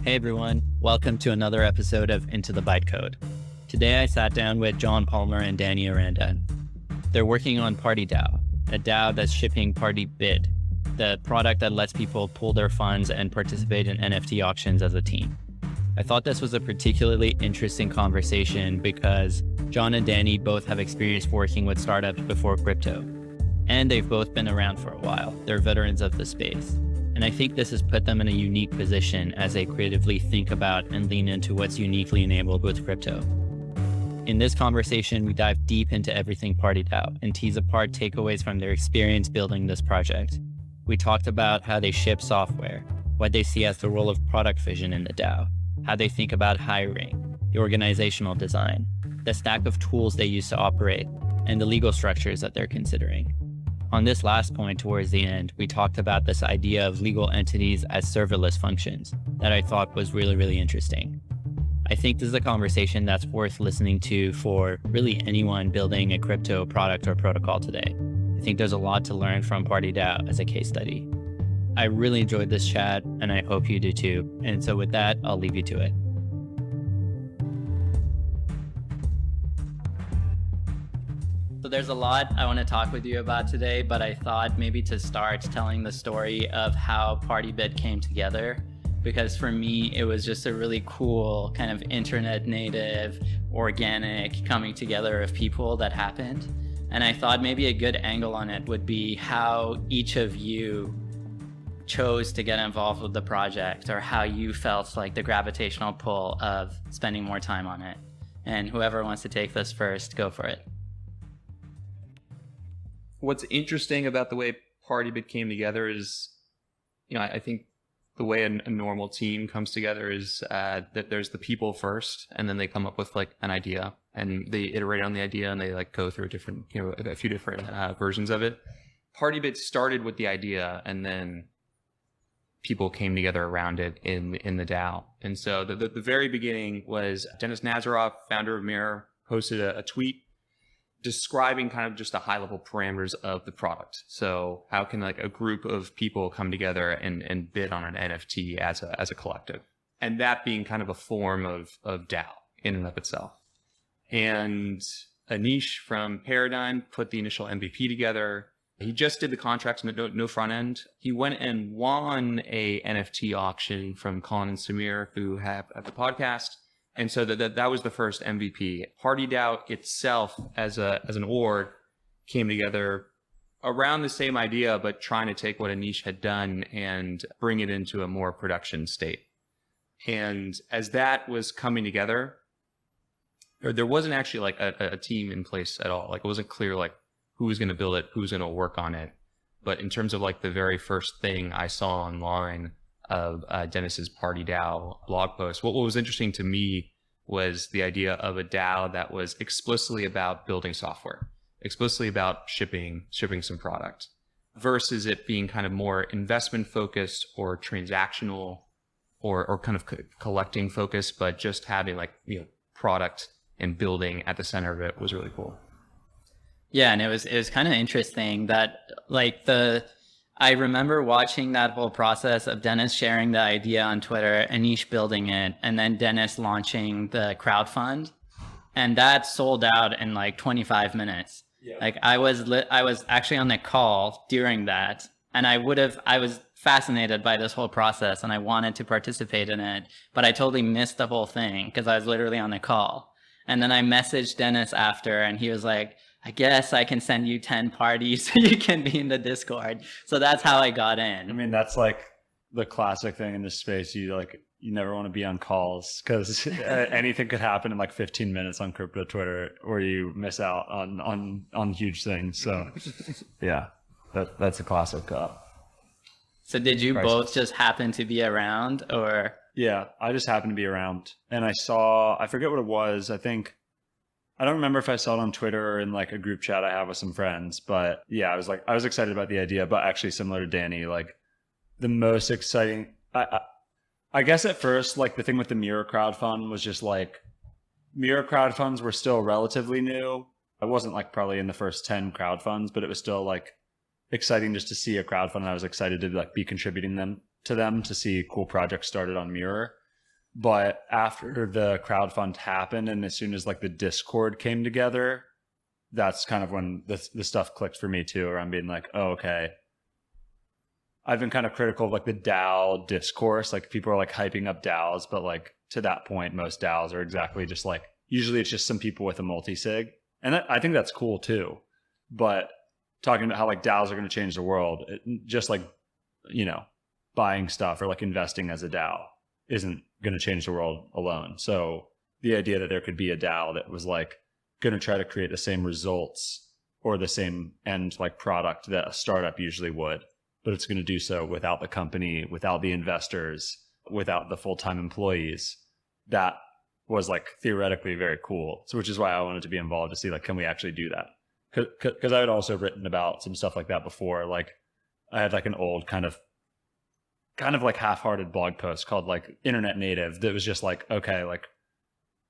Hey everyone, welcome to another episode of Into the Bytecode. Today I sat down with John Palmer and Danny Aranda. They're working on PartyDAO, a DAO that's shipping PartyBid, the product that lets people pool their funds and participate in NFT auctions as a team. I thought this was a particularly interesting conversation because John and Danny both have experience working with startups before crypto, and they've both been around for a while. They're veterans of the space. And I think this has put them in a unique position as they creatively think about and lean into what's uniquely enabled with crypto. In this conversation, we dive deep into everything PartyDAO and tease apart takeaways from their experience building this project. We talked about how they ship software, what they see as the role of product vision in the DAO, how they think about hiring, the organizational design, the stack of tools they use to operate, and the legal structures that they're considering. On this last point towards the end, we talked about this idea of legal entities as serverless functions that I thought was really interesting. I think this is a conversation that's worth listening to for really anyone building a crypto product or protocol today. I think there's a lot to learn from PartyDAO as a case study. I really enjoyed this chat, and I hope you do too. And so with that, I'll leave you to it. So there's a lot I want to talk with you about today, but I thought maybe to start telling the story of how PartyBid came together, because for me, it was just a really cool kind of internet native, organic coming together of people that happened. And I thought maybe a good angle on it would be how each of you chose to get involved with the project, or how you felt like the gravitational pull of spending more time on it. And whoever wants to take this first, go for it. What's interesting about the way PartyBid came together is, I think the way a normal team comes together is that there's the people first, and then they come up with like an idea, and they iterate on the idea, and they like go through a few different versions of it. PartyBid started with the idea, and then people came together around it in the DAO. And so the very beginning was Denis Nazaroff, founder of Mirror, posted a tweet describing kind of just the high level parameters of the product. So how can like a group of people come together and bid on an NFT as a collective? And that being kind of a form of DAO in and of itself. And Anish from Paradigm put the initial MVP together. He just did the contracts, no front end. He went and won a NFT auction from Colin and Samir, who have at the podcast. And so that was the first MVP. PartyDAO itself as an org came together around the same idea, but trying to take what Anish had done and bring it into a more production state. And as that was coming together, there wasn't actually like a team in place at all. Like it wasn't clear like who was going to build it, who's going to work on it. But in terms of like the very first thing I saw online of Denis's PartyDAO blog post, what was interesting to me was the idea of a DAO that was explicitly about building software, explicitly about shipping some product, versus it being kind of more investment focused or transactional or kind of collecting focused, but just having like product and building at the center of it was really cool. Yeah, and it was kind of interesting that like I remember watching that whole process of Denis sharing the idea on Twitter, Anish building it, and then Denis launching the crowdfund, and that sold out in like 25 minutes. Yeah. Like I was actually on the call during that, and I was fascinated by this whole process, and I wanted to participate in it, but I totally missed the whole thing because I was literally on the call. And then I messaged Denis after, and he was like, I guess I can send you 10 parties so you can be in the Discord. So that's how I got in. I mean, that's like the classic thing in this space. You never want to be on calls because anything could happen in like 15 minutes on crypto Twitter, or you miss out on huge things. So yeah, that's a classic. So did you both just happen to be around, or? Yeah, I just happened to be around, and I forget what it was. I don't remember if I saw it on Twitter or in like a group chat I have with some friends, but yeah, I was excited about the idea, but actually similar to Danny, like the most exciting, I guess at first, like the thing with the Mirror crowdfund was just like, Mirror crowdfunds were still relatively new. I wasn't like probably in the first 10 crowdfunds, but it was still like exciting just to see a crowdfund. And I was excited to like be contributing to them to see cool projects started on Mirror. But after the crowdfund happened, and as soon as like the Discord came together, that's kind of when the stuff clicked for me too, around being like, oh, okay. I've been kind of critical of like the DAO discourse. Like people are like hyping up DAOs, but like to that point, most DAOs are exactly just like, usually it's just some people with a multi-sig. And I think that's cool too. But talking about how like DAOs are going to change the world, just like, you know, buying stuff or like investing as a DAO isn't going to change the world alone. So the idea that there could be a DAO that was like going to try to create the same results or the same end like product that a startup usually would, but it's going to do so without the company, without the investors, without the full-time employees, that was like theoretically very cool. So which is why I wanted to be involved, to see like, can we actually do that? Because I had also written about some stuff like that before. Like I had like an old kind of like half-hearted blog post called like Internet Native that was just like, okay, like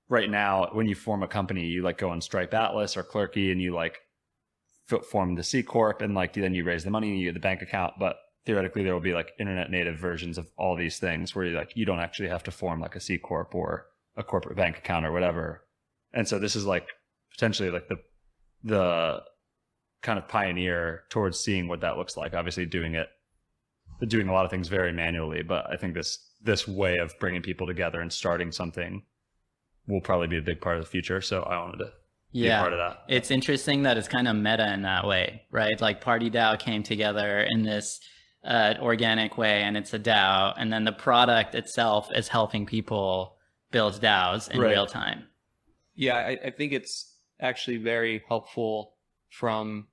right now when you form a company, you like go on Stripe Atlas or Clerky and you like form the C Corp, and like then you raise the money and you get the bank account. But theoretically there will be like internet native versions of all these things where you don't actually have to form like a C Corp or a corporate bank account or whatever. And so this is like potentially like the kind of pioneer towards seeing what that looks like. Obviously doing a lot of things very manually, but I think this way of bringing people together and starting something will probably be a big part of the future. So I wanted to be a part of that. It's interesting that it's kind of meta in that way, right? Like PartyDAO came together in this organic way, and it's a DAO, and then the product itself is helping people build DAOs in real time. Yeah, I think it's actually very helpful from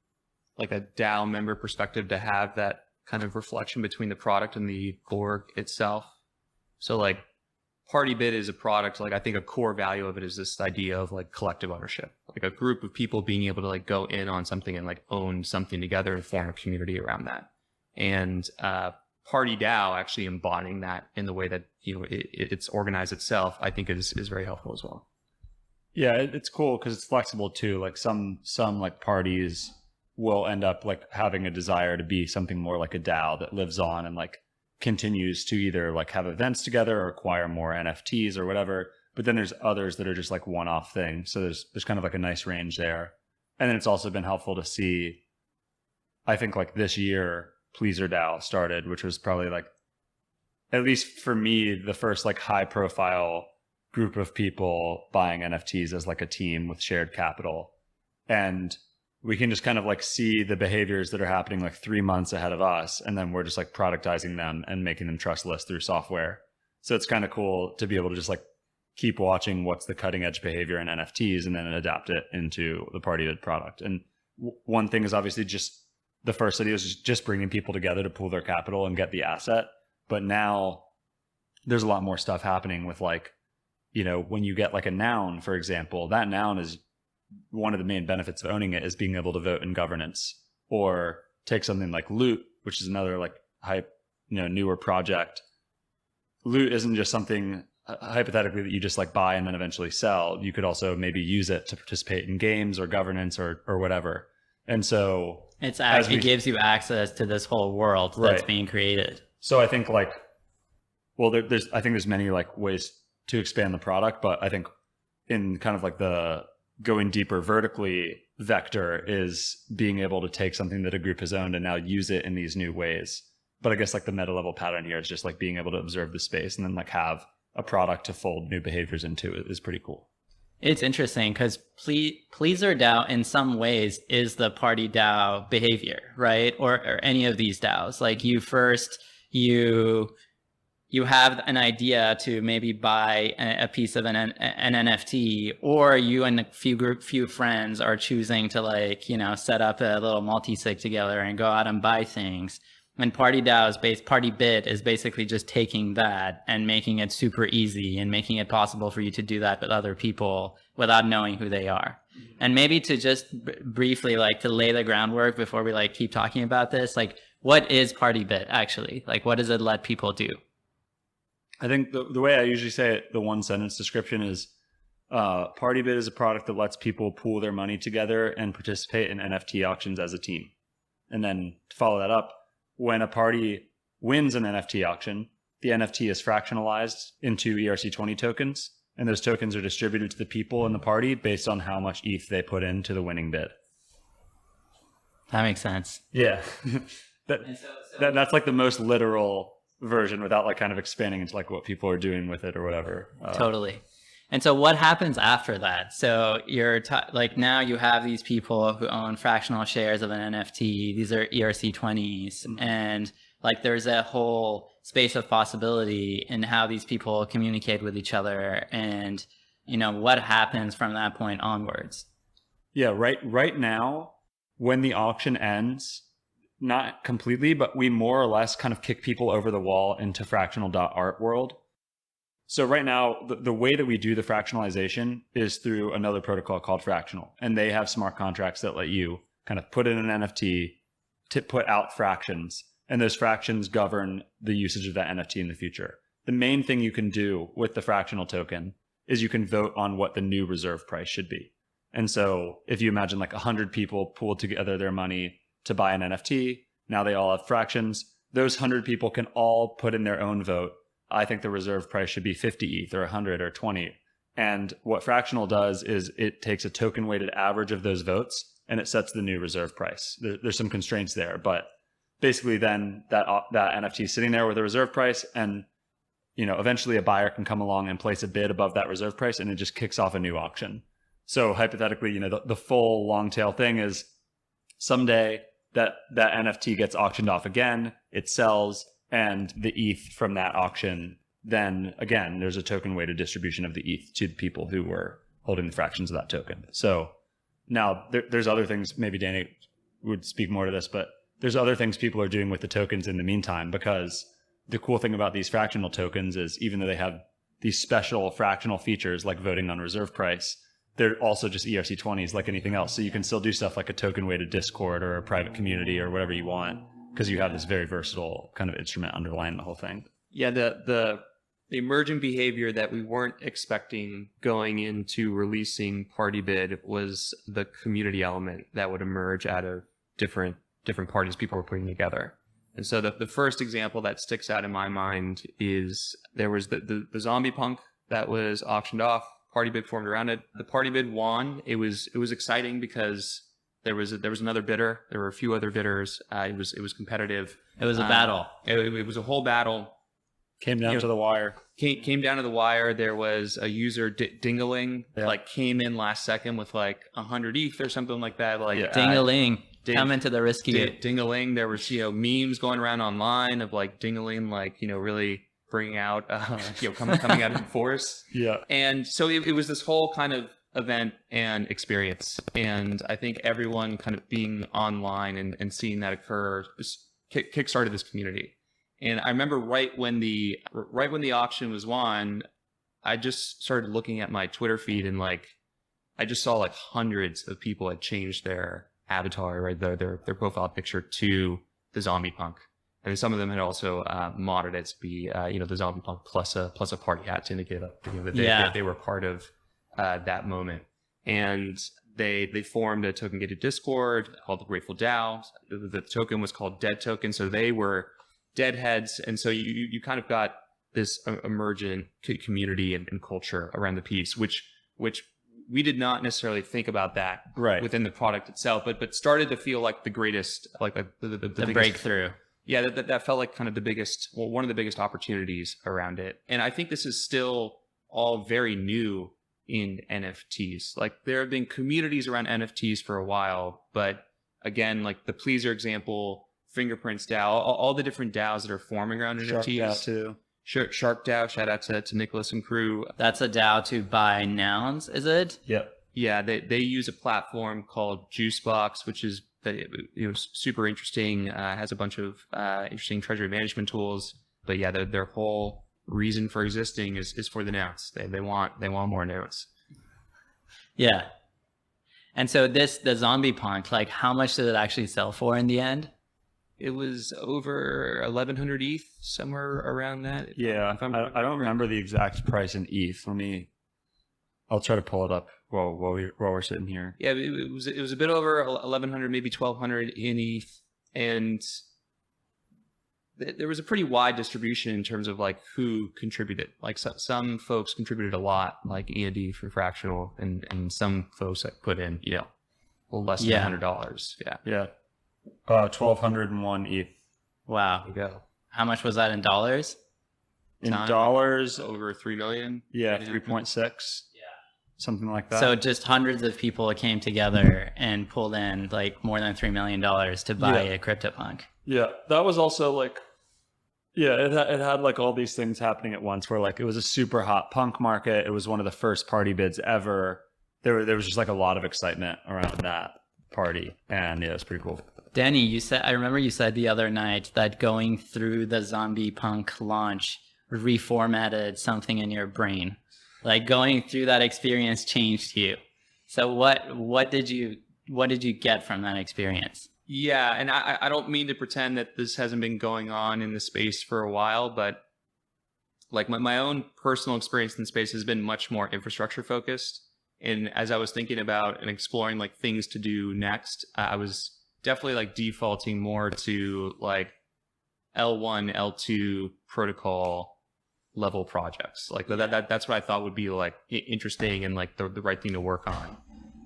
like a DAO member perspective to have that kind of reflection between the product and the org itself. So like PartyBid is a product, like I think a core value of it is this idea of like collective ownership, like a group of people being able to like go in on something and like own something together and form a community around that. And PartyDAO actually embodying that in the way that, you know, it's organized itself, I think is very helpful as well. Yeah, it's cool because it's flexible too. Like some like parties will end up like having a desire to be something more like a DAO that lives on and like continues to either like have events together or acquire more NFTs or whatever. But then there's others that are just like one-off things. So there's kind of like a nice range there. And then it's also been helpful to see, I think like this year, Pleaser DAO started, which was probably like, at least for me, the first like high profile group of people buying NFTs as like a team with shared capital. And we can just kind of like see the behaviors that are happening like 3 months ahead of us. And then we're just like productizing them and making them trustless through software. So it's kind of cool to be able to just like keep watching what's the cutting edge behavior in NFTs and then adapt it into the PartyBid product. And one thing is obviously just the first idea is just bringing people together to pool their capital and get the asset. But now there's a lot more stuff happening with like, you know, when you get like a noun, for example, that noun is one of the main benefits of owning it is being able to vote in governance. Or take something like Loot, which is another like newer project. Loot isn't just something hypothetically that you just like buy and then eventually sell. You could also maybe use it to participate in games or governance or whatever. And so it gives you access to this whole world that's being created. So I think like, well, there's many like ways to expand the product, but I think in kind of like the going deeper vertically vector is being able to take something that a group has owned and now use it in these new ways. But I guess like the meta level pattern here is just like being able to observe the space and then like have a product to fold new behaviors into it is pretty cool. It's interesting because Pleaser DAO in some ways is the PartyDAO behavior, right? Or any of these DAOs. Like you have an idea to maybe buy a piece of an NFT, or you and a few friends are choosing to like, you know, set up a little multi-sig together and go out and buy things. And PartyBid is basically just taking that and making it super easy and making it possible for you to do that with other people without knowing who they are. And maybe to just briefly like to lay the groundwork before we like keep talking about this, like what is PartyBid actually? Like what does it let people do? I think the way I usually say it, the one sentence description is PartyBid is a product that lets people pool their money together and participate in NFT auctions as a team. And then to follow that up, when a party wins an NFT auction, the NFT is fractionalized into ERC20 tokens, and those tokens are distributed to the people in the party based on how much ETH they put into the winning bid. That makes sense. Yeah. That's like the most literal version without like kind of expanding into like what people are doing with it or whatever. Totally. And so what happens after that? So you're like now you have these people who own fractional shares of an NFT. These are ERC20s. And like there's a whole space of possibility in how these people communicate with each other and, what happens from that point onwards. Yeah, right now, when the auction ends, not completely, but we more or less kind of kick people over the wall into fractional.art world. So right now, the way that we do the fractionalization is through another protocol called Fractional. And they have smart contracts that let you kind of put in an NFT to put out fractions. And those fractions govern the usage of that NFT in the future. The main thing you can do with the fractional token is you can vote on what the new reserve price should be. And so if you imagine like 100 people pooled together their money to buy an NFT, now they all have fractions. Those 100 people can all put in their own vote. I think the reserve price should be 50 ETH or 100 or 20. And what Fractional does is it takes a token weighted average of those votes and it sets the new reserve price. There's some constraints there, but basically then that NFT is sitting there with a reserve price, and eventually a buyer can come along and place a bid above that reserve price, and it just kicks off a new auction. So hypothetically, the full long tail thing is someday that NFT gets auctioned off again, it sells, and the ETH from that auction, then again, there's a token weighted distribution of the ETH to the people who were holding the fractions of that token. So now there's other things, maybe Danny would speak more to this, but there's other things people are doing with the tokens in the meantime, because the cool thing about these fractional tokens is even though they have these special fractional features like voting on reserve price, they're also just ERC20s like anything else. So you can still do stuff like a token weighted Discord or a private community or whatever you want, because you have this very versatile kind of instrument underlying the whole thing. Yeah, the emergent behavior that we weren't expecting going into releasing PartyBid was the community element that would emerge out of different parties people were putting together. And so the first example that sticks out in my mind is there was the zombie punk that was auctioned off. PartyBid formed around it. The PartyBid won. It was exciting because there was another bidder. There were a few other bidders. It was competitive. It was a battle. It was a whole battle. Came down to the wire. Came down to the wire. There was a user Dingaling, came in last second with like 100 ETH or something like that. Dingaling. Come into the risky. Dingaling. There was memes going around online of like Dingaling really bringing out coming out in force. Yeah. And so it was this whole kind of event and experience, and I think everyone kind of being online and seeing that occur kickstarted this community. And I remember right when the auction was won, I just started looking at my Twitter feed, and I just saw hundreds of people had changed their avatar, right, their profile picture to the zombie punk, and some of them had also modded it to be the zombie punk plus a party hat to indicate that they were part of that moment. And they formed a token gated Discord called the Grateful DAO. The token was called Dead Token, so they were deadheads, and so you kind of got this emergent community and culture around the piece, which we did not necessarily think about that within the product itself, but started to feel like the greatest, the biggest breakthrough. Yeah, that felt like kind of one of the biggest opportunities around it. And I think this is still all very new in NFTs. There have been communities around NFTs for a while, but again, the Pleaser example, Fingerprints DAO, all the different DAOs that are forming around NFTs. DAO too. Shark DAO, shout out to Nicholas and crew. That's a DAO to buy nouns, is it? Yep. Yeah, they use a platform called Juicebox, which is super interesting. Has a bunch of interesting treasury management tools. But yeah, their whole reason for existing is for the nouns. They want more nouns. Yeah. And so the zombie punk, how much did it actually sell for in the end? It was over 1,100 ETH, somewhere around that. Yeah, I don't remember the exact price in ETH. I'll try to pull it up while we're sitting here. Yeah, it was a bit over 1,100, maybe 1,200 in ETH, and there was a pretty wide distribution in terms of like who contributed. Like some folks contributed a lot, like Andy for fractional, and some folks that put in, you know, well, less than $100. Yeah. 1,201 ETH. Wow. There you go. How much was that in dollars? In dollars, over 3 million. Yeah, 3.6. Something like that. So just hundreds of people came together and pulled in like more than $3 million to buy a CryptoPunk. Yeah, that was also like, it had like all these things happening at once where like it was a super hot punk market. It was one of the first party bids ever. There was just like a lot of excitement around that party, and yeah, it was pretty cool. Danny, I remember you said the other night that going through the zombie punk launch reformatted something in your brain. Like going through that experience changed you. So what did you get from that experience? Yeah, and I don't mean to pretend that this hasn't been going on in the space for a while, but like my own personal experience in the space has been much more infrastructure focused. And as I was thinking about and exploring like things to do next, I was definitely like defaulting more to like L1, L2 protocol level projects. Like that's what I thought would be like interesting and like the right thing to work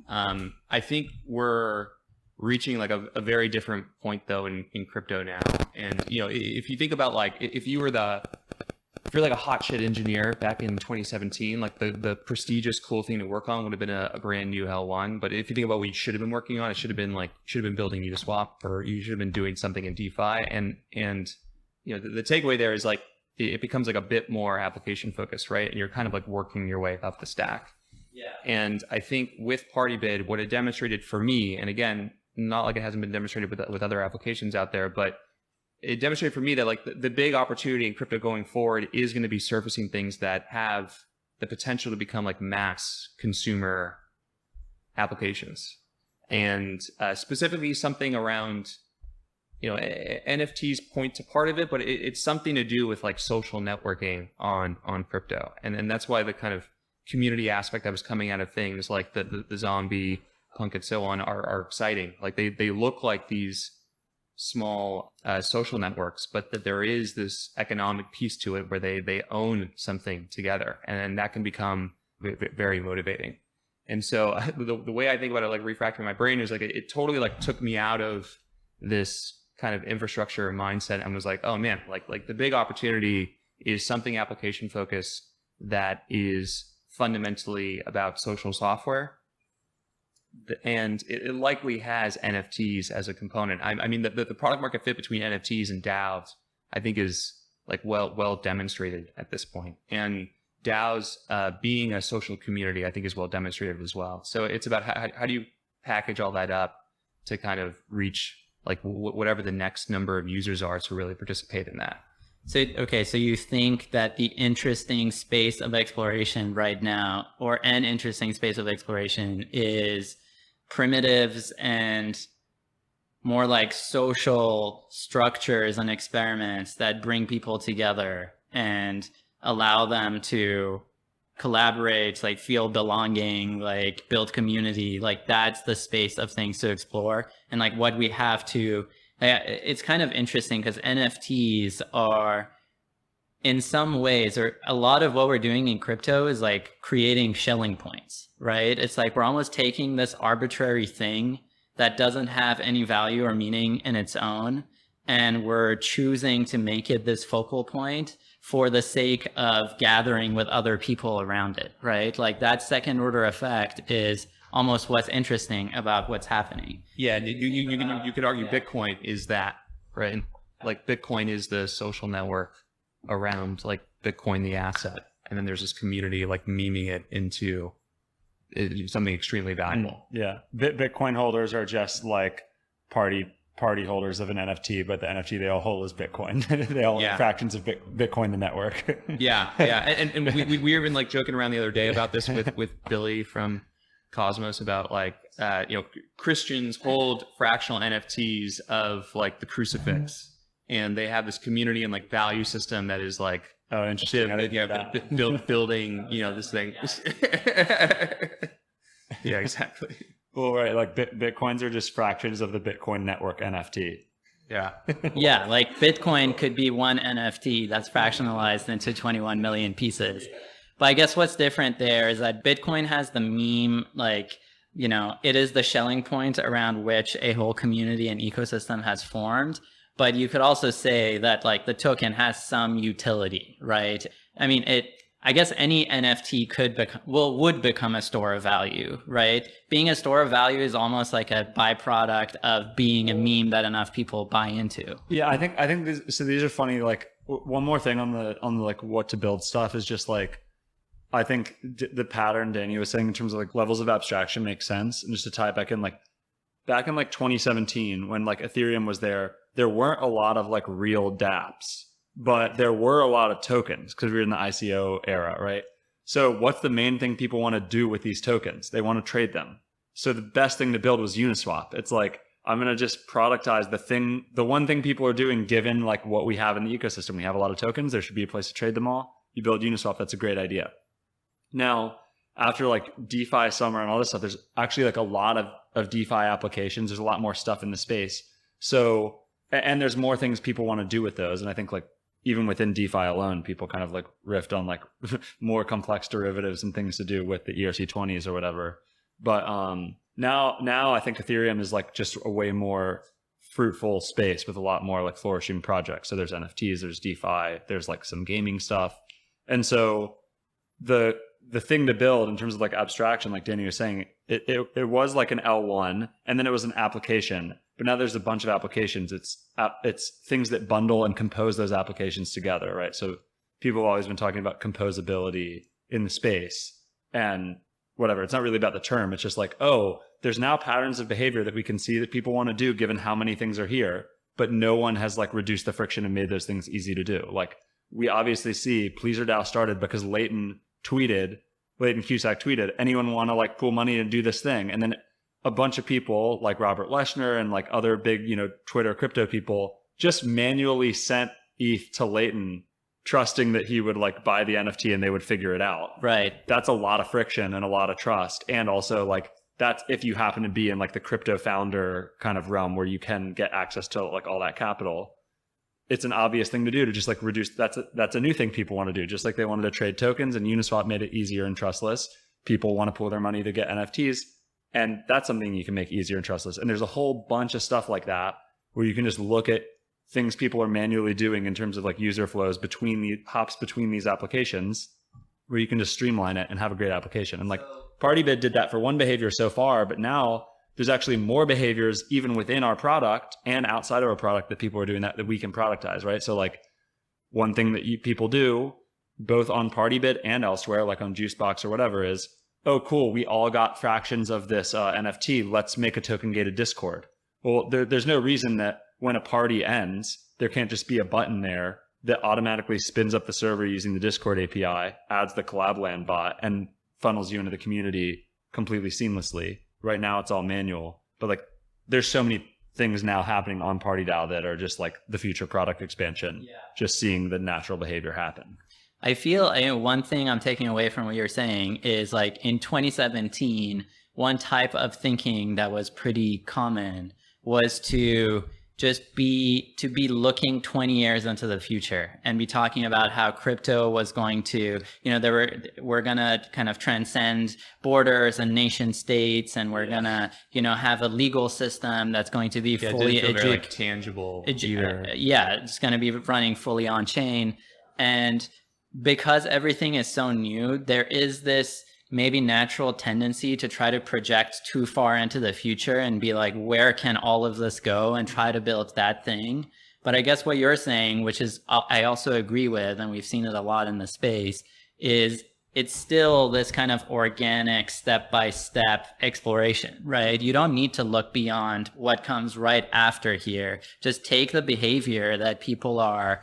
on. I think we're reaching like a very different point though in crypto now. And you know, if you think about like if you're like a hot shit engineer back in 2017, like the prestigious cool thing to work on would have been a brand new L1. But if you think about what you should have been working on, it should have been building Uniswap, or you should have been doing something in DeFi. And you know, the takeaway there is like it becomes like a bit more application focused, right? And you're kind of like working your way up the stack. Yeah. And I think with PartyBid, what it demonstrated for me, and again, not like it hasn't been demonstrated with other applications out there, but it demonstrated for me that like the big opportunity in crypto going forward is going to be surfacing things that have the potential to become like mass consumer applications. And specifically something around, you know, NFTs point to part of it, but it's something to do with like social networking on crypto. And that's why the kind of community aspect that was coming out of things like the zombie punk and so on are exciting. Like they look like these small social networks, but that there is this economic piece to it where they own something together, and that can become very motivating. And so the way I think about it, like refactoring my brain, is like it totally like took me out of this kind of infrastructure mindset and was like, oh man, like the big opportunity is something application focused that is fundamentally about social software. And it likely has NFTs as a component. I mean, the product market fit between NFTs and DAOs, I think, is like well demonstrated at this point. And DAOs being a social community, I think, is well demonstrated as well. So it's about how do you package all that up to kind of reach like whatever the next number of users are to really participate in that. So, okay, so you think that the interesting space of exploration right now, or an interesting space of exploration, is primitives and more like social structures and experiments that bring people together and allow them to collaborate, like feel belonging, like build community. Like that's the space of things to explore. And like what we have to, it's kind of interesting because NFTs are in some ways, or a lot of what we're doing in crypto is like creating shelling points, right? It's like we're almost taking this arbitrary thing that doesn't have any value or meaning in its own, and we're choosing to make it this focal point for the sake of gathering with other people around it, right? Like that second order effect is almost what's interesting about what's happening. Yeah, you could argue Bitcoin is that, right? Like Bitcoin is the social network around like Bitcoin, the asset, and then there's this community like memeing it into something extremely valuable. Yeah, Bitcoin holders are just like party holders of an NFT, but the NFT they all hold is Bitcoin. They all fractions of Bitcoin, the network. yeah. And we were even like joking around the other day about this with Billy from Cosmos about like Christians hold fractional NFTs of like the crucifix, and they have this community and like value system that is like interesting. Building this thing. Yeah, exactly. Well, right, like Bitcoins are just fractions of the Bitcoin network NFT. Yeah. Yeah, like Bitcoin could be one NFT that's fractionalized into 21 million pieces. But I guess what's different there is that Bitcoin has the meme, like, you know, it is the Schelling point around which a whole community and ecosystem has formed. But you could also say that like the token has some utility, right? I mean, I guess any NFT would become a store of value, right? Being a store of value is almost like a byproduct of being a meme that enough people buy into. Yeah, I think these are funny. Like one more thing on the like what to build stuff is just like, I think the pattern Danny was saying in terms of like levels of abstraction makes sense. And just to tie it back in like 2017 when like Ethereum was there weren't a lot of like real dApps. But there were a lot of tokens because we were in the ICO era, right? So what's the main thing people want to do with these tokens? They want to trade them. So the best thing to build was Uniswap. It's like, I'm going to just productize the one thing people are doing given like what we have in the ecosystem. We have a lot of tokens. There should be a place to trade them all. You build Uniswap. That's a great idea. Now, after like DeFi summer and all this stuff, there's actually like a lot of DeFi applications. There's a lot more stuff in the space. So, and there's more things people want to do with those. And I think like, even within DeFi alone, people kind of like riffed on like more complex derivatives and things to do with the ERC20s or whatever. But now I think Ethereum is like just a way more fruitful space with a lot more like flourishing projects. So there's NFTs, there's DeFi, there's like some gaming stuff. And so the thing to build in terms of like abstraction, like Danny was saying, it was like an L1 and then it was an application. But now there's a bunch of applications. It's things that bundle and compose those applications together, right? So people have always been talking about composability in the space and whatever. It's not really about the term. It's just like, oh, there's now patterns of behavior that we can see that people want to do given how many things are here, but no one has like reduced the friction and made those things easy to do. Like we obviously see Pleaser DAO started because Leighton Cusack tweeted, anyone want to like pool money and do this thing? And then a bunch of people like Robert Leshner and like other big, you know, Twitter crypto people just manually sent ETH to Leighton, trusting that he would like buy the NFT and they would figure it out. Right. That's a lot of friction and a lot of trust. And also like that's if you happen to be in like the crypto founder kind of realm where you can get access to like all that capital. It's an obvious thing to do to just like reduce. That's a new thing people want to do. Just like they wanted to trade tokens and Uniswap made it easier and trustless. People want to pool their money to get NFTs. And that's something you can make easier and trustless. And there's a whole bunch of stuff like that where you can just look at things people are manually doing in terms of like user flows between these applications where you can just streamline it and have a great application. And like PartyBid did that for one behavior so far, but now there's actually more behaviors even within our product and outside of our product that people are doing that we can productize, right? So like one thing that people do both on PartyBid and elsewhere, like on Juicebox or whatever is, oh, cool, we all got fractions of this NFT. Let's make a token gated Discord. Well, there's no reason that when a party ends, there can't just be a button there that automatically spins up the server using the Discord API, adds the CollabLand bot, and funnels you into the community completely seamlessly. Right now, it's all manual. But like, there's so many things now happening on PartyDAO that are just like the future product expansion, just seeing the natural behavior happen. I feel one thing I'm taking away from what you're saying is like in 2017, one type of thinking that was pretty common was to just be looking 20 years into the future and be talking about how crypto was going to, we're going to kind of transcend borders and nation states, and we're going to, have a legal system that's going to be fully tangible. It's going to be running fully on chain. And because everything is so new, there is this maybe natural tendency to try to project too far into the future and be like, where can all of this go, and try to build that thing. But I guess what you're saying, which is I also agree with, and we've seen it a lot in the space, is it's still this kind of organic step-by-step exploration, right? You don't need to look beyond what comes right after here. Just take the behavior that people are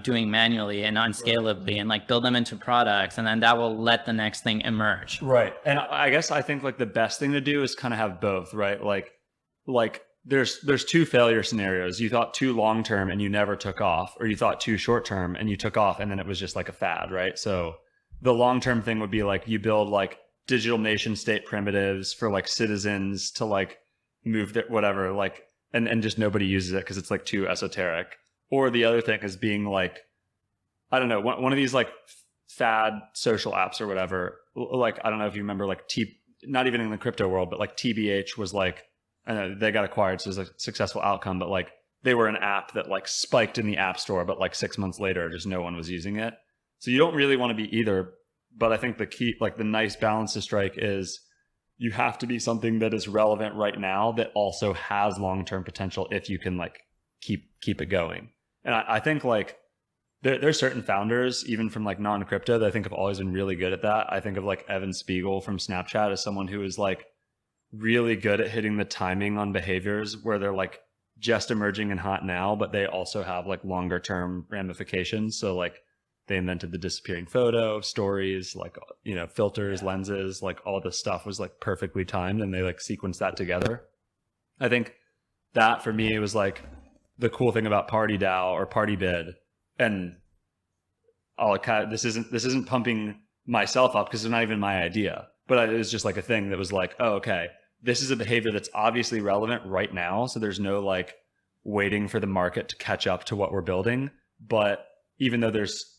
doing manually and unscalably and like build them into products, and then that will let the next thing emerge. Right. And I guess I think like the best thing to do is kind of have both, right? Like there's two failure scenarios. You thought too long-term and you never took off, or you thought too short-term and you took off and then it was just like a fad, right? So the long-term thing would be like you build like digital nation state primitives for like citizens to like move their whatever, like and just nobody uses it because it's like too esoteric. Or the other thing is being like, I don't know, one of these like fad social apps or whatever. Like, I don't know if you remember like not even in the crypto world, but like TBH was like, I know they got acquired, so it was a successful outcome, but like they were an app that like spiked in the app store, but like 6 months later, just no one was using it. So you don't really want to be either. But I think the key, like the nice balance to strike is you have to be something that is relevant right now that also has long-term potential if you can like keep it going. And I think like there's certain founders, even from like non-crypto, that I think have always been really good at that. I think of like Evan Spiegel from Snapchat as someone who is like really good at hitting the timing on behaviors where they're like just emerging and hot now, but they also have like longer term ramifications. So like they invented the disappearing photo, stories, like, you know, filters, lenses, like all this stuff was like perfectly timed, and they like sequenced that together. I think that for me was like the cool thing about PartyDAO or PartyBid. And this isn't pumping myself up because it's not even my idea, but it was just like a thing that was like, oh, okay, this is a behavior that's obviously relevant right now. So there's no like waiting for the market to catch up to what we're building. But even though there's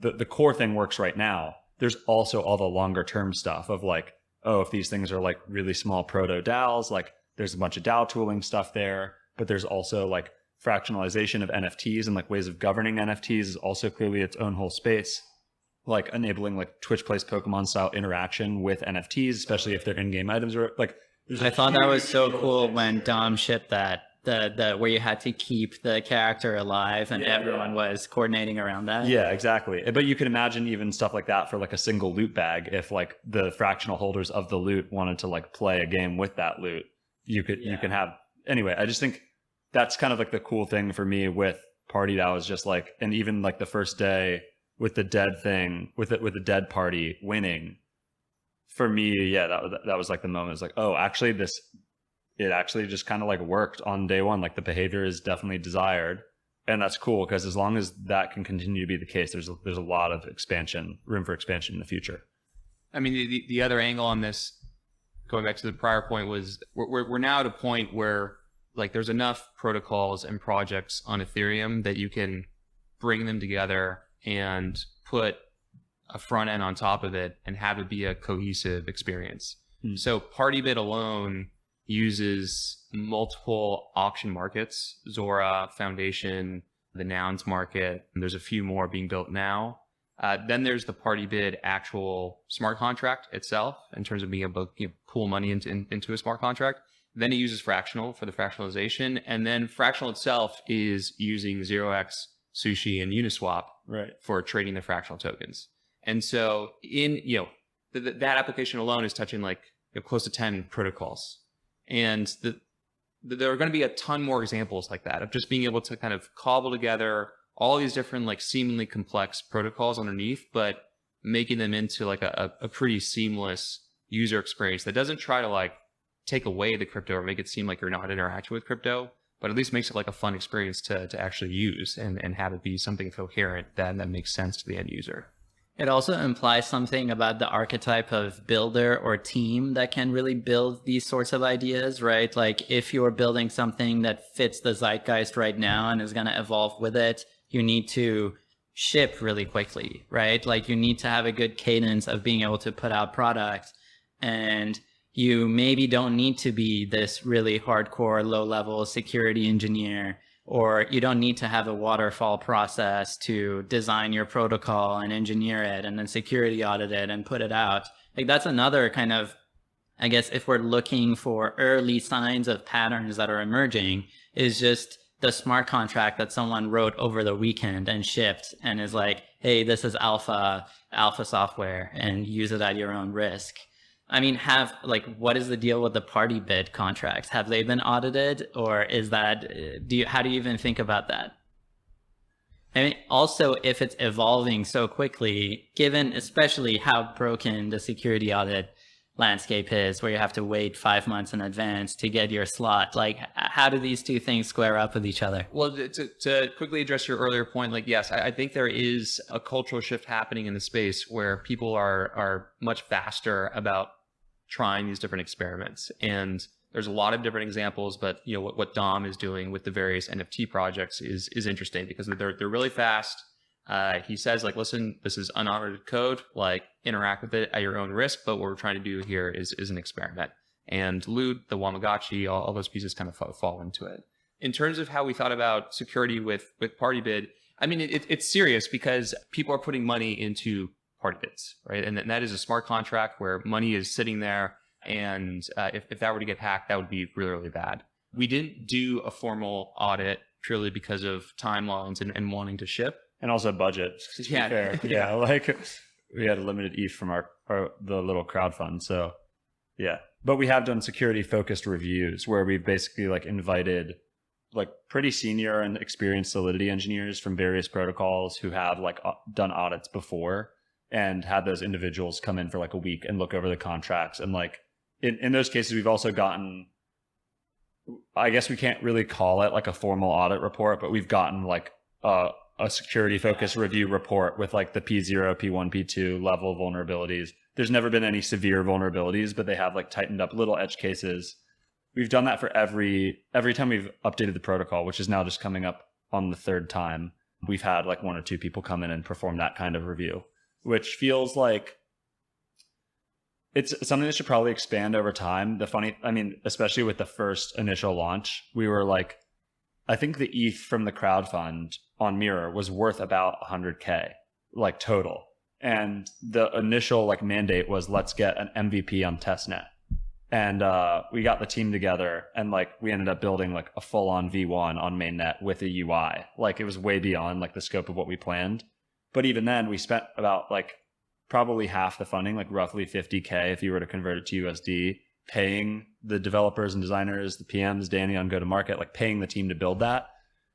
the core thing works right now, there's also all the longer term stuff of like, oh, if these things are like really small proto DAOs, like there's a bunch of DAO tooling stuff there, but there's also like fractionalization of NFTs and like ways of governing NFTs is also clearly its own whole space, like enabling like Twitch plays Pokemon style interaction with NFTs, especially if they're in-game items. Or like, I thought that was so cool when Dom shipped that, the where you had to keep the character alive and everyone was coordinating around that. Yeah, exactly. But you can imagine even stuff like that for like a single loot bag. If like the fractional holders of the loot wanted to like play a game with that loot, you can have, anyway, I just think that's kind of like the cool thing for me with PartyDAO is just like, and even like the first day with the dead thing, with the dead party winning, for me, yeah, that was like the moment. It's like, oh, actually it actually just kind of like worked on day one. Like the behavior is definitely desired, and that's cool because as long as that can continue to be the case, there's a lot of room for expansion in the future. I mean, the other angle on this, going back to the prior point, was we're now at a point where like there's enough protocols and projects on Ethereum that you can bring them together and put a front end on top of it and have it be a cohesive experience. So PartyBid alone uses multiple auction markets, Zora, Foundation, the Nouns market, and there's a few more being built now. Then there's the PartyBid actual smart contract itself in terms of being able to pool money into a smart contract. Then it uses fractional for the fractionalization. And then fractional itself is using 0x, Sushi, and Uniswap for trading the fractional tokens. And so that application alone is touching like close to 10 protocols. And there are going to be a ton more examples like that of just being able to kind of cobble together all these different like seemingly complex protocols underneath, but making them into like a pretty seamless user experience that doesn't try to like take away the crypto or make it seem like you're not interacting with crypto, but at least makes it like a fun experience to actually use and have it be something coherent that makes sense to the end user. It also implies something about the archetype of builder or team that can really build these sorts of ideas, right? Like if you're building something that fits the zeitgeist right now and is going to evolve with it, you need to ship really quickly, right? Like you need to have a good cadence of being able to put out product, and you maybe don't need to be this really hardcore low-level security engineer, or you don't need to have a waterfall process to design your protocol and engineer it and then security audit it and put it out. Like that's another kind of, I guess, if we're looking for early signs of patterns that are emerging, is just the smart contract that someone wrote over the weekend and shipped and is like, hey, this is alpha software and use it at your own risk. I mean, what is the deal with the PartyBid contracts? Have they been audited, or is that, how do you even think about that? I mean, also, if it's evolving so quickly, given especially how broken the security audit landscape is, where you have to wait 5 months in advance to get your slot, like how do these two things square up with each other? Well, to quickly address your earlier point, like, yes, I think there is a cultural shift happening in the space where people are much faster about trying these different experiments. And There's a lot of different examples, but what Dom is doing with the various NFT projects is interesting because they're really fast. He says like, listen, this is unaudited code, like interact with it at your own risk. But what we're trying to do here is an experiment. And Loot, the Wamagachi, all those pieces kind of fall into it. In terms of how we thought about security with PartyBid, I mean, it's serious because people are putting money into PartyBids, right? And that is a smart contract where money is sitting there. And if that were to get hacked, that would be really, really bad. We didn't do a formal audit purely because of timelines and wanting to ship. And also budget. To be fair. Yeah, like we had a limited ETH from the little crowdfund. So yeah. But we have done security focused reviews where we've basically like invited like pretty senior and experienced Solidity engineers from various protocols who have like done audits before and had those individuals come in for like a week and look over the contracts. And like in those cases, we've also gotten, I guess we can't really call it like a formal audit report, but we've gotten like a security focused review report with like the P0, P1, P2 level of vulnerabilities. There's never been any severe vulnerabilities, but they have like tightened up little edge cases. We've done that for every time we've updated the protocol, which is now just coming up on the third time. We've had like 1 or 2 people come in and perform that kind of review, which feels like it's something that should probably expand over time. Especially with the first initial launch, we were like, I think the ETH from the crowdfund on Mirror was worth about 100K, like total. And the initial like mandate was let's get an MVP on testnet. And we got the team together and like we ended up building like a full on V1 on mainnet with a UI. Like it was way beyond like the scope of what we planned. But even then we spent about like probably half the funding, like roughly 50K if you were to convert it to USD, paying the developers and designers, the PMs, Danny on go-to-market, like paying the team to build that.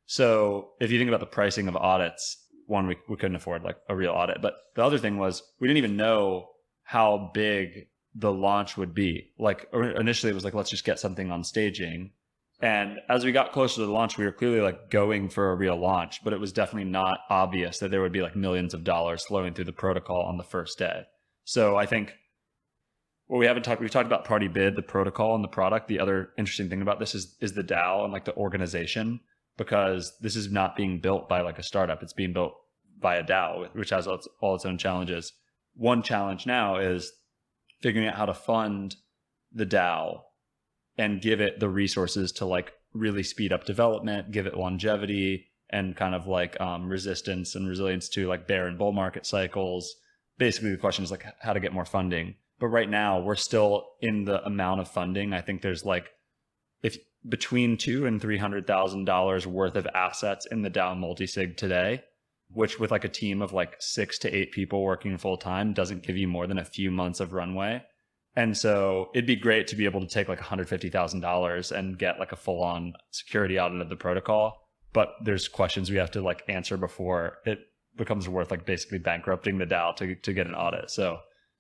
So if you think about the pricing of audits, one, we couldn't afford like a real audit. But the other thing was we didn't even know how big the launch would be. Like initially it was like, let's just get something on staging. And as we got closer to the launch, we were clearly like going for a real launch, but it was definitely not obvious that there would be like millions of dollars flowing through the protocol on the first day. So I think we've talked about PartyBid, the protocol and the product. The other interesting thing about this is the DAO and like the organization, because this is not being built by like a startup. It's being built by a DAO, which has all its own challenges. One challenge now is figuring out how to fund the DAO and give it the resources to like really speed up development, give it longevity and kind of like resistance and resilience to like bear and bull market cycles. Basically the question is like how to get more funding. But right now we're still in the amount of funding. I think there's like if between $200,000 and $300,000 worth of assets in the DAO multisig today, which with like a team of like 6 to 8 people working full time doesn't give you more than a few months of runway. And so it'd be great to be able to take like $150,000 and get like a full on security audit of the protocol. But there's questions we have to like answer before it becomes worth like basically bankrupting the DAO to get an audit. So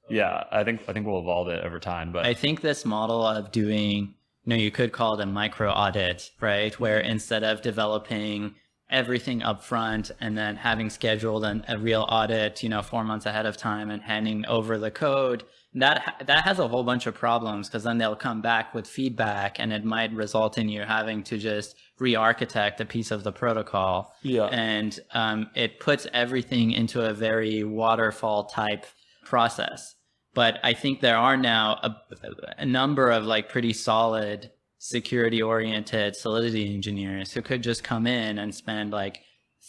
yeah, I think we'll evolve it over time. But I think this model of doing, you could call it a micro audit, right? Where instead of developing everything up front and then having scheduled a real audit, 4 months ahead of time and handing over the code, that has a whole bunch of problems because then they'll come back with feedback and it might result in you having to just re-architect a piece of the protocol. Yeah. And it puts everything into a very waterfall type process. But I think there are now a number of like pretty solid security oriented Solidity engineers who could just come in and spend like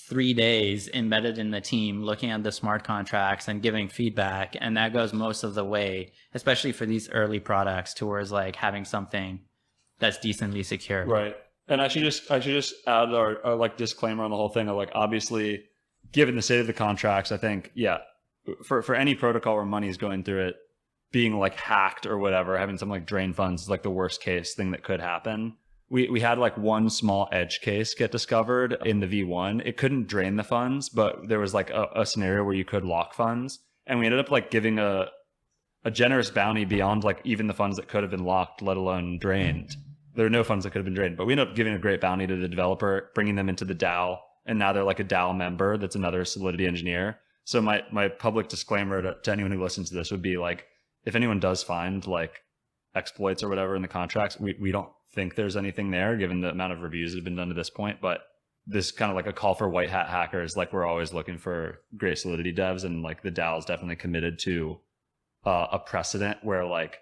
3 days embedded in the team looking at the smart contracts and giving feedback. And that goes most of the way, especially for these early products, towards like having something that's decently secure. Right. And I should just add our like disclaimer on the whole thing of like, obviously, given the state of the contracts, I think, yeah, for any protocol where money is going through it, being like hacked or whatever, having some like drain funds is like the worst case thing that could happen. We had like one small edge case get discovered in the V1. It couldn't drain the funds, but there was like a scenario where you could lock funds. And we ended up like giving a generous bounty beyond like even the funds that could have been locked, let alone drained. There are no funds that could have been drained, but we ended up giving a great bounty to the developer, bringing them into the DAO. And now they're like a DAO member that's another Solidity engineer. So my public disclaimer to anyone who listens to this would be like, if anyone does find like exploits or whatever in the contracts. We don't think there's anything there given the amount of reviews that have been done to this point, but this kind of like a call for white hat hackers. Like we're always looking for great Solidity devs, and like the DAO is definitely committed to a precedent where like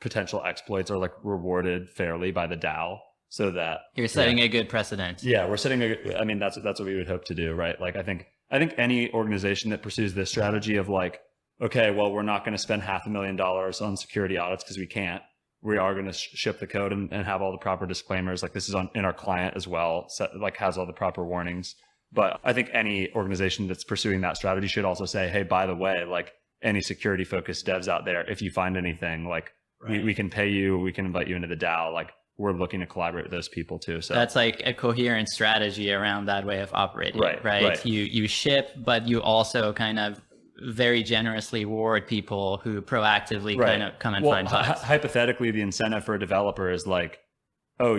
potential exploits are like rewarded fairly by the DAO, so that you're setting a good precedent. Yeah, we're setting I mean, that's what we would hope to do, right? Like I think any organization that pursues this strategy of like, okay, well, we're not going to spend $500,000 on security audits because we can't. We are going to ship the code and have all the proper disclaimers. Like this is in our client as well, like has all the proper warnings. But I think any organization that's pursuing that strategy should also say, hey, by the way, like any security focused devs out there, if you find anything, like we can pay you, we can invite you into the DAO. Like we're looking to collaborate with those people too. So that's like a coherent strategy around that way of operating, right? You ship, but you also kind of very generously reward people who proactively kind of come and find bugs. Hypothetically, the incentive for a developer is like, oh,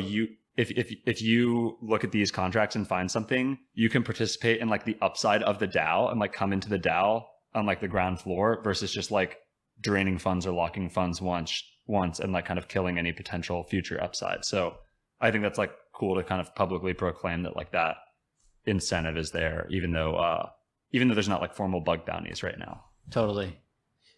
if you look at these contracts and find something, you can participate in like the upside of the DAO and like come into the DAO on like the ground floor versus just like draining funds or locking funds once and like kind of killing any potential future upside. So I think that's like cool to kind of publicly proclaim that like that incentive is there, even though there's not like formal bug bounties right now. Totally.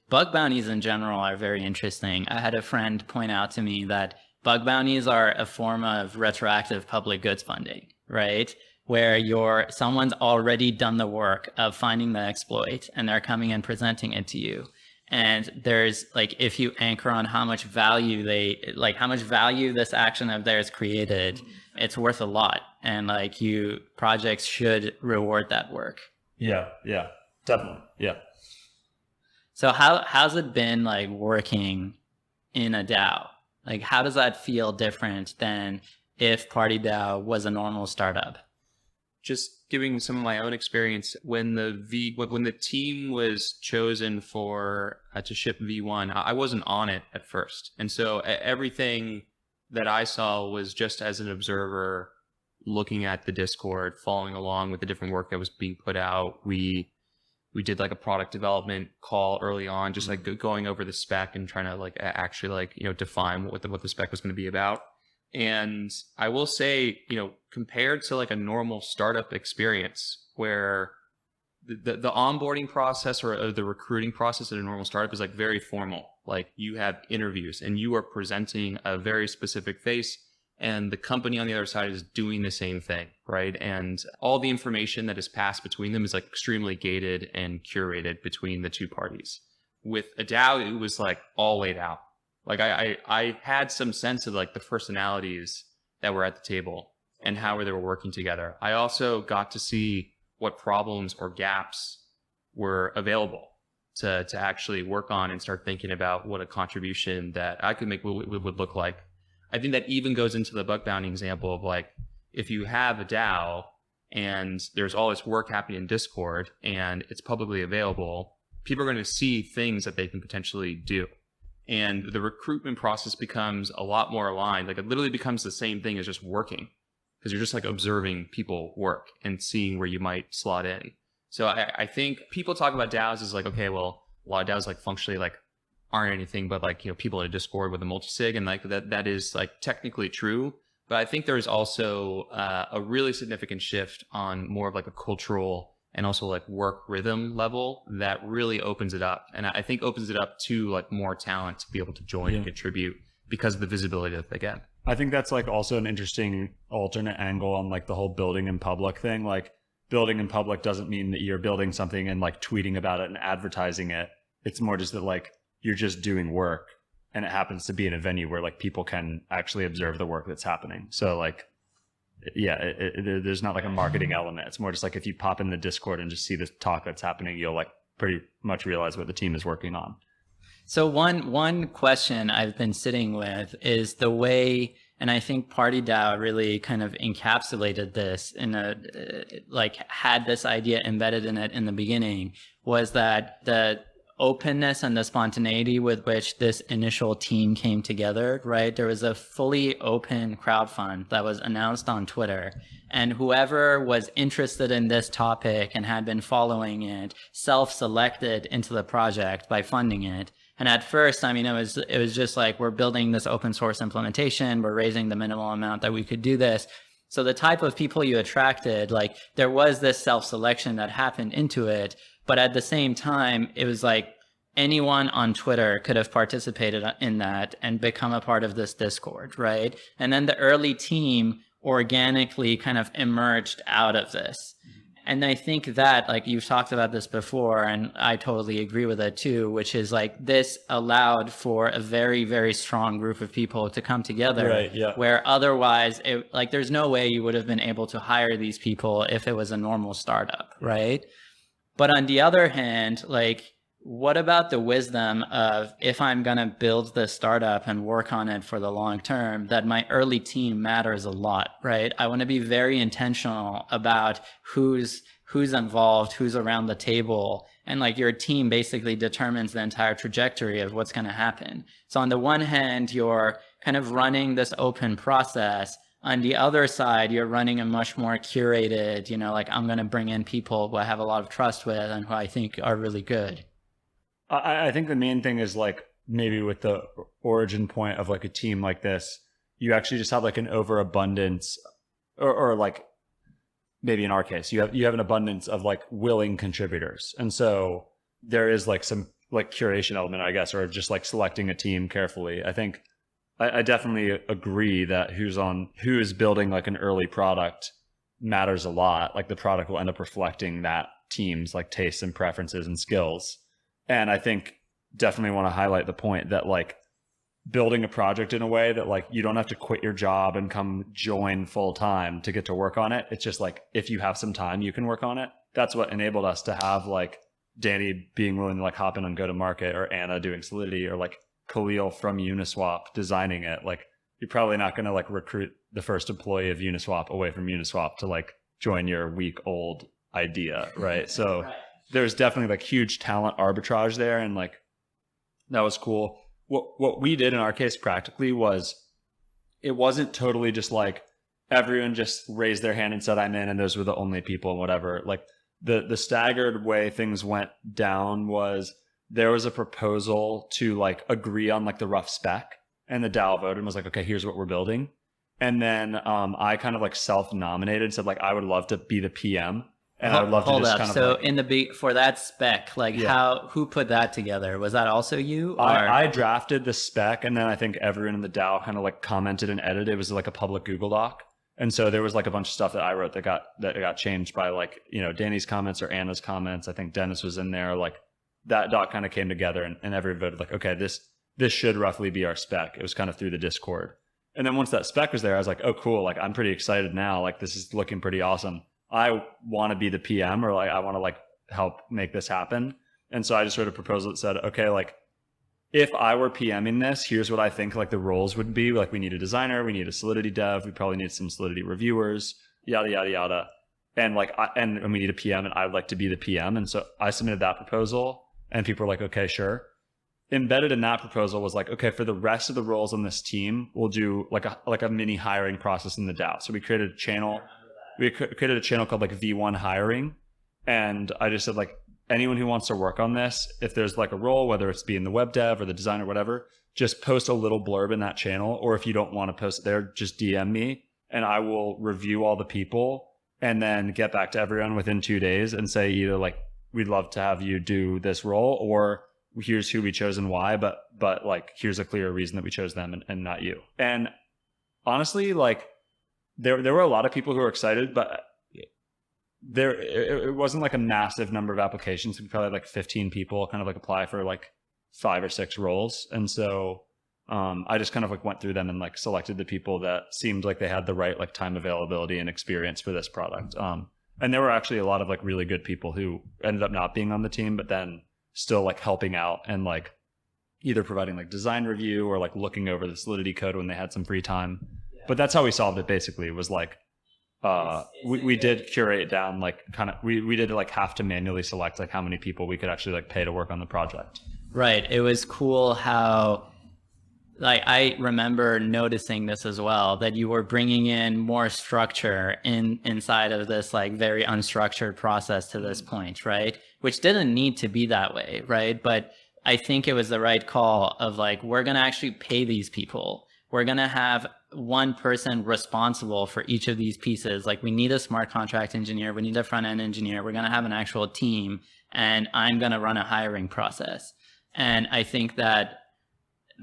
Bug bounties in general are very interesting. I had a friend point out to me that bug bounties are a form of retroactive public goods funding, right? Where someone's already done the work of finding the exploit and they're coming and presenting it to you. And there's like, if you anchor on how much value this action of theirs created, it's worth a lot. And like projects should reward that work. Yeah, definitely. Yeah. So how's it been like working in a DAO? Like how does that feel different than if PartyDAO was a normal startup? Just giving some of my own experience, when the team was chosen to ship V1, I wasn't on it at first. And so everything that I saw was just as an observer, looking at the Discord, following along with the different work that was being put out. We did like a product development call early on, just like going over the spec and trying to like actually like, define what the spec was going to be about. And I will say, compared to like a normal startup experience where the onboarding process or the recruiting process at a normal startup is like very formal. Like you have interviews and you are presenting a very specific face, and the company on the other side is doing the same thing, right? And all the information that is passed between them is like extremely gated and curated between the two parties. With a DAO, it was like all laid out. Like I had some sense of like the personalities that were at the table and how they were working together. I also got to see what problems or gaps were available to actually work on and start thinking about what a contribution that I could make would look like. I think that even goes into the bug bounty example of like, if you have a DAO and there's all this work happening in Discord and it's publicly available, people are going to see things that they can potentially do. And the recruitment process becomes a lot more aligned. Like it literally becomes the same thing as just working, because you're just like observing people work and seeing where you might slot in. So I think people talk about DAOs as like, okay, well, a lot of DAOs like functionally like aren't anything but like, people in a Discord with a multi-sig, and like that is like technically true. But I think there's also a really significant shift on more of like a cultural and also like work rhythm level that really opens it up. And I think opens it up to like more talent to be able to join and contribute because of the visibility that they get. I think that's like also an interesting alternate angle on like the whole building in public thing. Like building in public doesn't mean that you're building something and like tweeting about it and advertising it. It's more just that like you're just doing work, and it happens to be in a venue where like people can actually observe the work that's happening. So like, yeah, there's not like a marketing element. It's more just like if you pop in the Discord and just see the talk that's happening, you'll like pretty much realize what the team is working on. So one question I've been sitting with is the way, and I think PartyDAO really kind of encapsulated this in had this idea embedded in it in the beginning, was that the openness and the spontaneity with which this initial team came together, right? There was a fully open crowdfund that was announced on Twitter, and whoever was interested in this topic and had been following it self-selected into the project by funding it. And at first, I mean, it was just like, we're building this open source implementation, we're raising the minimal amount that we could do this. So the type of people you attracted, like there was this self-selection that happened into it, but at the same time, it was like anyone on Twitter could have participated in that and become a part of this Discord, right? And then the early team organically kind of emerged out of this. And I think that, like, you've talked about this before, and I totally agree with it too, which is like this allowed for a very, very strong group of people to come together, right, yeah. where otherwise, like, there's no way you would have been able to hire these people if it was a normal startup, right? But on the other hand, like, what about the wisdom of, if I'm going to build this startup and work on it for the long term, that my early team matters a lot, right? I want to be very intentional about who's involved, who's around the table. And like, your team basically determines the entire trajectory of what's going to happen. So on the one hand, you're kind of running this open process. On the other side, you're running a much more curated, like, I'm going to bring in people who I have a lot of trust with and who I think are really good. I think the main thing is, like, maybe with the origin point of like a team like this, you actually just have like an overabundance, or like maybe in our case, you have an abundance of like willing contributors. And so there is like some like curation element, I guess, or just like selecting a team carefully. I think I definitely agree that who is building like an early product matters a lot. Like, the product will end up reflecting that team's like tastes and preferences and skills. And I think definitely want to highlight the point that, like, building a project in a way that, like, you don't have to quit your job and come join full time to get to work on it. It's just like, if you have some time, you can work on it. That's what enabled us to have like Danny being willing to like hop in on go-to-market, or Anna doing Solidity, or like Khalil from Uniswap designing it. Like, you're probably not going to like recruit the first employee of Uniswap away from Uniswap to like join your week-old idea, right? So there's definitely like huge talent arbitrage there, and like that was cool. What we did in our case practically was, it wasn't totally just like everyone just raised their hand and said I'm in, and those were the only people and whatever. Like, the staggered way things went down was, there was a proposal to like agree on like the rough spec, and the DAO voted and was like, okay, here's what we're building. And then I kind of like self-nominated and said, like, I would love to be the PM. And I would love to just kind of, so like, in for that spec, like, who put that together? Was that also you? Or? I drafted the spec, and then I think everyone in the DAO kind of like commented and edited. It was like a public Google Doc. And so there was like a bunch of stuff that I wrote that got changed by like, Danny's comments or Anna's comments. I think Dennis was in there. Like, that doc kind of came together, and everyone voted like, okay, this should roughly be our spec. It was kind of through the Discord. And then once that spec was there, I was like, oh, cool. Like, I'm pretty excited now. Like, this is looking pretty awesome. I want to be the PM, or like, I want to like help make this happen. And so I just wrote a proposal that said, okay, like, if I were PMing this, here's what I think like the roles would be. Like, we need a designer, we need a Solidity dev, we probably need some Solidity reviewers, yada, yada, yada. And like, and we need a PM, and I would like to be the PM. And so I submitted that proposal, and people were like, okay, sure. Embedded in that proposal was like, okay, for the rest of the roles on this team, we'll do like a mini hiring process in the DAO. So we created a channel. We created a channel called like V1 Hiring. And I just said, like, anyone who wants to work on this, if there's like a role, whether it's being the web dev or the designer, whatever, just post a little blurb in that channel. Or if you don't want to post it there, just DM me, and I will review all the people and then get back to everyone within 2 days and say either like, we'd love to have you do this role, or here's who we chose and why, but like, here's a clear reason that we chose them and not you. And honestly, like, there were a lot of people who were excited, but it wasn't like a massive number of applications. We probably had like 15 people kind of like apply for like 5 or 6 roles. And so I just kind of like went through them and like selected the people that seemed like they had the right like time availability and experience for this product. And there were actually a lot of like really good people who ended up not being on the team, but then still like helping out and like either providing like design review or like looking over the Solidity code when they had some free time. Yeah. But that's how we solved it basically. It was like, we did curate it down, like kind of, we did like have to manually select like how many people we could actually like pay to work on the project. Right. It was cool how, like, I remember noticing this as well, that you were bringing in more structure inside of this like very unstructured process to this point, right? Which didn't need to be that way, right? But I think it was the right call of like, we're going to actually pay these people. We're going to have one person responsible for each of these pieces. Like, we need a smart contract engineer. We need a front end engineer. We're going to have an actual team, and I'm going to run a hiring process. And I think that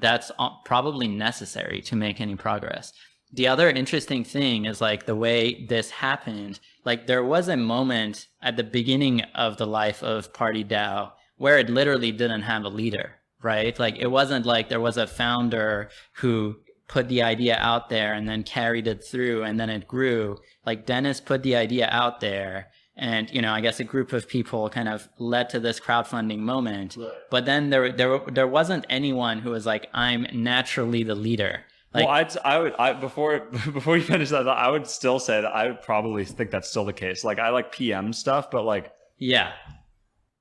that's probably necessary to make any progress. The other interesting thing is like the way this happened, like there was a moment at the beginning of the life of PartyDAO where it literally didn't have a leader, right? Like it wasn't like there was a founder who put the idea out there and then carried it through and then it grew. Like Dennis put the idea out there, and, you know, I guess a group of people kind of led to this crowdfunding moment. Right. But then there wasn't anyone who was like, I'm naturally the leader. Like, well, before you finish that, I would still say that I would probably think that's still the case. Like, I like PM stuff, but like, yeah,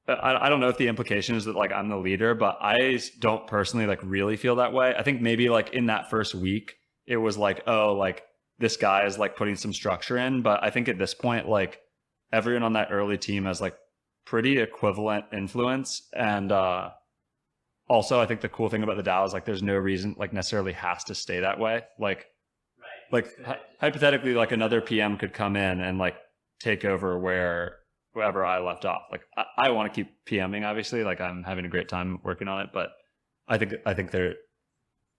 I don't know if the implication is that like I'm the leader, but I don't personally like really feel that way. I think maybe like in that first week, it was like, oh, like this guy is like putting some structure in. But I think at this point, like, everyone on that early team has like pretty equivalent influence. And also, I think the cool thing about the DAO is like there's no reason like necessarily has to stay that way. Like, hypothetically, like another PM could come in and like take over wherever I left off. Like I want to keep PMing, obviously. Like I'm having a great time working on it, but I think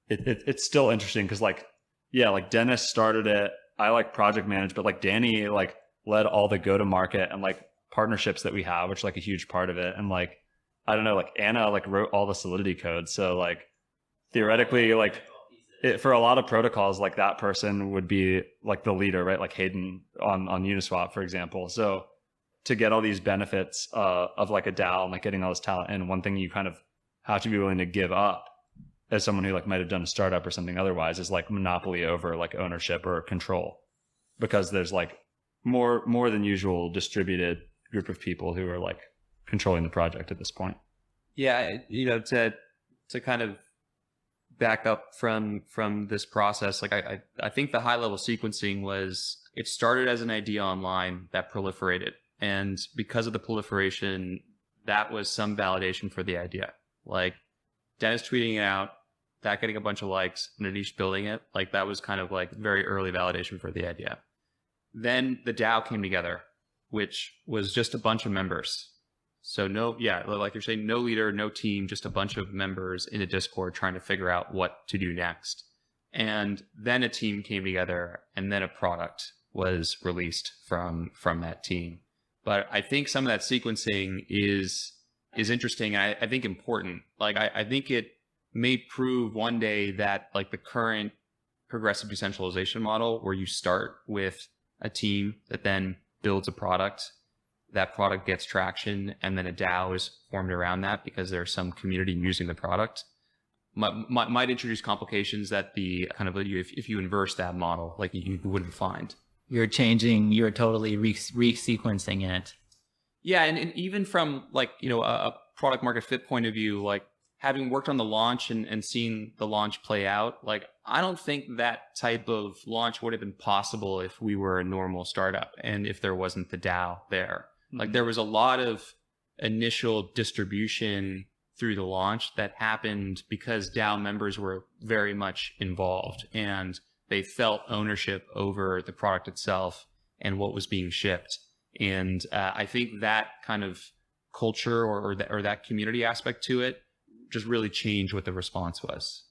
it's still interesting because like, yeah, like Dennis started it. I like project manage, but like Danny like led all the go-to-market and like partnerships that we have, which is like a huge part of it. And like, I don't know, like Anna like wrote all the Solidity code. So like theoretically, like for a lot of protocols, like that person would be like the leader, right? Like Hayden on Uniswap, for example. So to get all these benefits of like a DAO and like getting all this talent, and one thing you kind of have to be willing to give up as someone who like might have done a startup or something otherwise is like monopoly over like ownership or control, because there's like more than usual distributed group of people who are like controlling the project at this point. Yeah, you know, to kind of back up from this process, like I think the high level sequencing was, it started as an idea online that proliferated, and because of the proliferation, that was some validation for the idea. Like Dennis tweeting it out, that getting a bunch of likes, and Anish building it, like that was kind of like very early validation for the idea. Then the DAO came together, which was just a bunch of members. So like you're saying, no leader, no team, just a bunch of members in a Discord trying to figure out what to do next. And then a team came together, and then a product was released from that team. But I think some of that sequencing is interesting, and I think important. Like I think it may prove one day that like the current progressive decentralization model, where you start with a team that then builds a product, that product gets traction, and then a DAO is formed around that because there's some community using the product, might introduce complications that the kind of, if you inverse that model, like you wouldn't find. You're totally resequencing it. Yeah, and even from like, you know, a product market fit point of view, like having worked on the launch and seen the launch play out, like I don't think that type of launch would have been possible if we were a normal startup and if there wasn't the DAO there. Mm-hmm. Like there was a lot of initial distribution through the launch that happened because DAO members were very much involved and they felt ownership over the product itself and what was being shipped. And I think that kind of culture or that community aspect to it just really changed what the response was.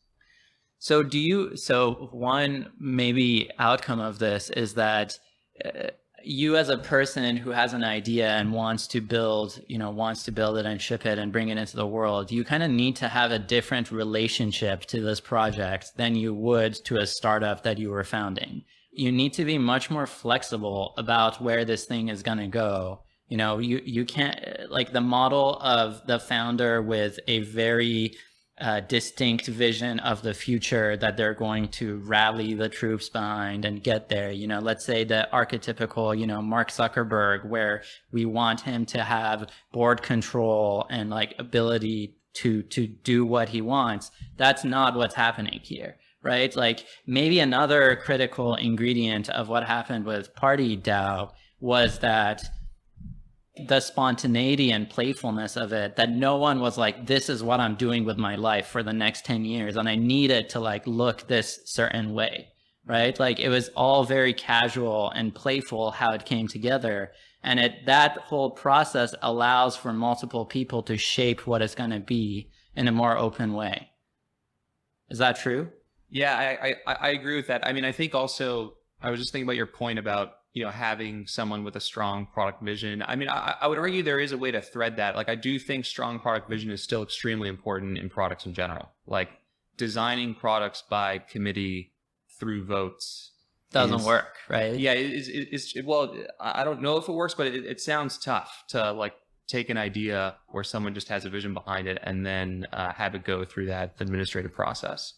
So one maybe outcome of this is that you as a person who has an idea and wants to build it and ship it and bring it into the world, you kind of need to have a different relationship to this project than you would to a startup that you were founding. You need to be much more flexible about where this thing is going to go. You know, you can't, like the model of the founder with a very distinct vision of the future that they're going to rally the troops behind and get there. You know, let's say the archetypical, you know, Mark Zuckerberg, where we want him to have board control and like ability to do what he wants. That's not what's happening here, right? Like maybe another critical ingredient of what happened with PartyDAO was that the spontaneity and playfulness of it, that no one was like, this is what I'm doing with my life for the next 10 years. And I need it to like look this certain way, right? Like it was all very casual and playful how it came together. And that whole process allows for multiple people to shape what it's going to be in a more open way. Is that true? Yeah, I agree with that. I mean, I think also, I was just thinking about your point about, having someone with a strong product vision. I mean, I would argue there is a way to thread that. Like, I do think strong product vision is still extremely important in products in general. Like, designing products by committee through votes doesn't work, right? Yeah, well, I don't know if it works, but it sounds tough to like take an idea where someone just has a vision behind it and then have it go through that administrative process.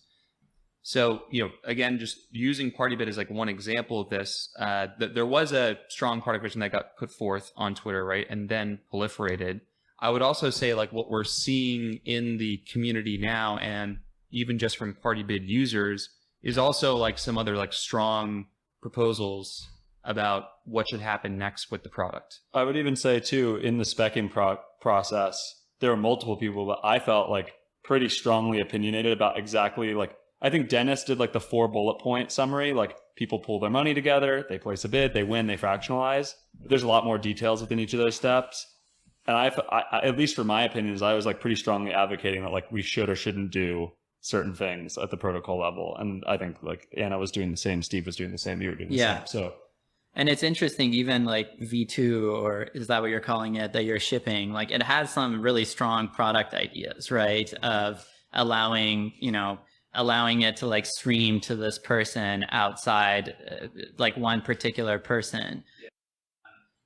So, again, just using PartyBid as like one example of this, there was a strong product vision that got put forth on Twitter, right? And then proliferated. I would also say like what we're seeing in the community now, and even just from PartyBid users, is also like some other like strong proposals about what should happen next with the product. I would even say too, in the speccing process, there were multiple people that I felt like pretty strongly opinionated about exactly like, I think Dennis did like the 4 bullet point summary, like people pull their money together, they place a bid, they win, they fractionalize. There's a lot more details within each of those steps. And I at least for my opinions, I was like pretty strongly advocating that like we should or shouldn't do certain things at the protocol level. And I think like Anna was doing the same, Steve was doing the same, you were doing the same. So, and it's interesting, even like V2, or is that what you're calling it, that you're shipping, like it has some really strong product ideas, right? Of allowing it to like stream to this person outside, like one particular person.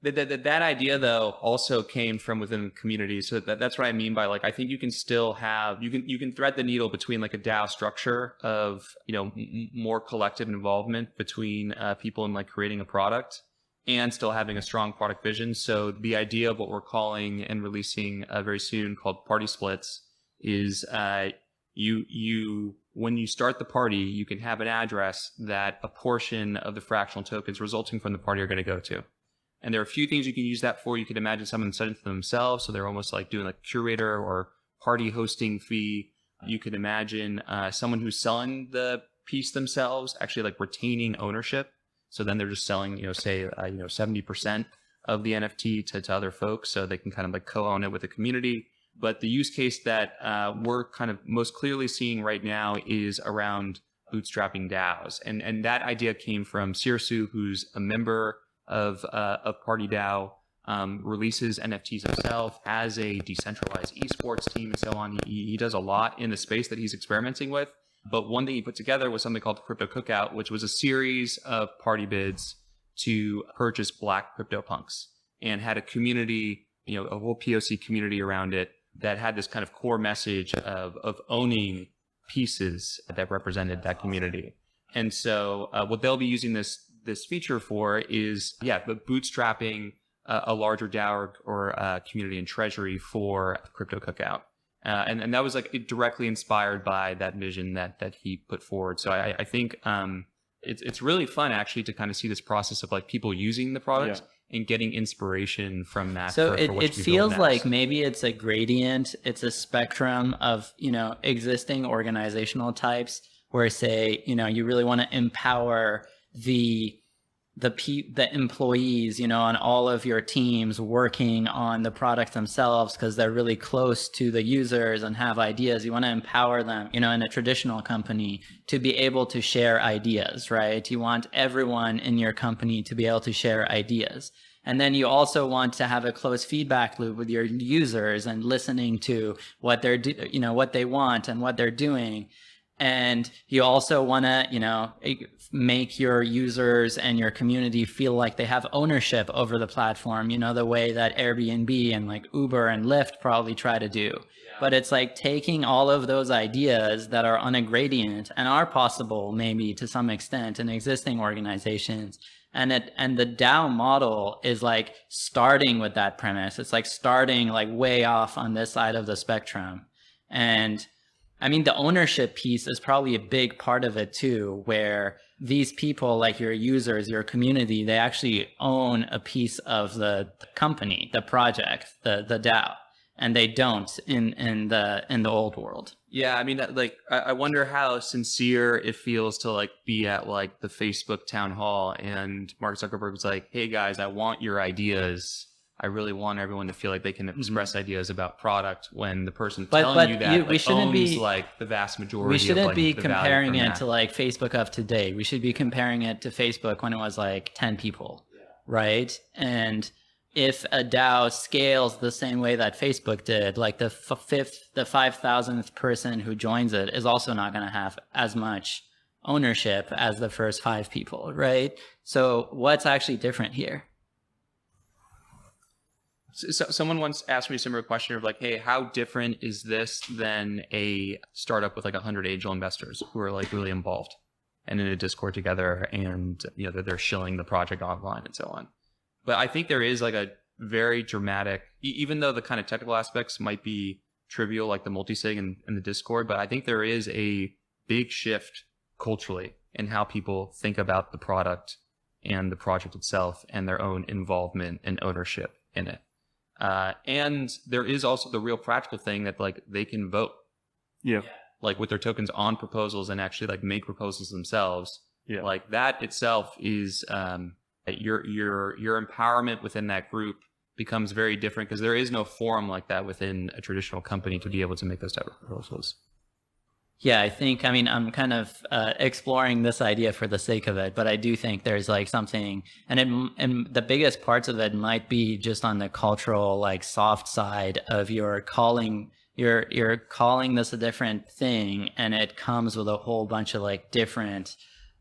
That idea though also came from within the community. So that's what I mean by like, I think you can still have, you can thread the needle between like a DAO structure of, more collective involvement between people in like creating a product and still having a strong product vision. So the idea of what we're calling and releasing very soon called party splits is when you start the party, you can have an address that a portion of the fractional tokens resulting from the party are going to go to. And there are a few things you can use that for. You could imagine someone setting it for themselves, so they're almost like doing like curator or party hosting fee. You could imagine someone who's selling the piece themselves actually like retaining ownership. So then they're just selling, say 70% of the NFT to other folks, so they can kind of like co-own it with the community. But the use case that we're kind of most clearly seeing right now is around bootstrapping DAOs, and that idea came from Sirsu, who's a member of PartyDAO, releases NFTs himself, has a decentralized esports team and so on. He does a lot in the space that he's experimenting with. But one thing he put together was something called the Crypto Cookout, which was a series of party bids to purchase black CryptoPunks, and had a community, a whole POC community around it that had this kind of core message of owning pieces that represented that community. And so what they'll be using this feature for is, but bootstrapping a larger DAO or community and treasury for Crypto Cookout. And that was like directly inspired by that vision that he put forward. So I think it's really fun actually to kind of see this process of like people using the product and getting inspiration from that. So it feels like maybe it's a gradient, it's a spectrum of, existing organizational types where, say, you really want to empower the employees, on all of your teams working on the product themselves because they're really close to the users and have ideas. You want to empower them, in a traditional company to be able to share ideas, right? You want everyone in your company to be able to share ideas. And then you also want to have a close feedback loop with your users and listening to what they're what they want and what they're doing. And you also want to, make your users and your community feel like they have ownership over the platform, the way that Airbnb and like Uber and Lyft probably try to do. But it's like taking all of those ideas that are on a gradient and are possible maybe to some extent in existing organizations. And the DAO model is like starting with that premise. It's like starting like way off on this side of the spectrum. And I mean, the ownership piece is probably a big part of it too, where these people, like your users, your community, they actually own a piece of the company, the project, the DAO, and they don't in the old world. Yeah, I mean, I wonder how sincere it feels to like be at like the Facebook town hall and Mark Zuckerberg was like, "Hey guys, I want your ideas. I really want everyone to feel like they can express ideas about product." When the person telling you that we shouldn't owns be like the vast majority. We shouldn't of, like, be the value comparing from it that. to like Facebook of today. We should be comparing it to Facebook when it was like 10 people, right? And if a DAO scales the same way that Facebook did, like the 5,000th person who joins it is also not going to have as much ownership as the first 5 people, right? So what's actually different here? So someone once asked me a similar question of like, "Hey, how different is this than a startup with like 100 angel investors who are like really involved and in a Discord together, and you know they're shilling the project online and so on?" But I think there is like a very dramatic, even though the kind of technical aspects might be trivial, like the multisig and the Discord, but I think there is a big shift culturally in how people think about the product and the project itself and their own involvement and ownership in it. And there is also the real practical thing that like they can vote, like with their tokens on proposals and actually like make proposals themselves. Like that itself is your empowerment within that group becomes very different because there is no forum like that within a traditional company to be able to make those type of proposals. Yeah, I mean, I'm kind of exploring this idea for the sake of it, but I do think there's like something, and the biggest parts of it might be just on the cultural, like soft side of you're calling this a different thing, and it comes with a whole bunch of like different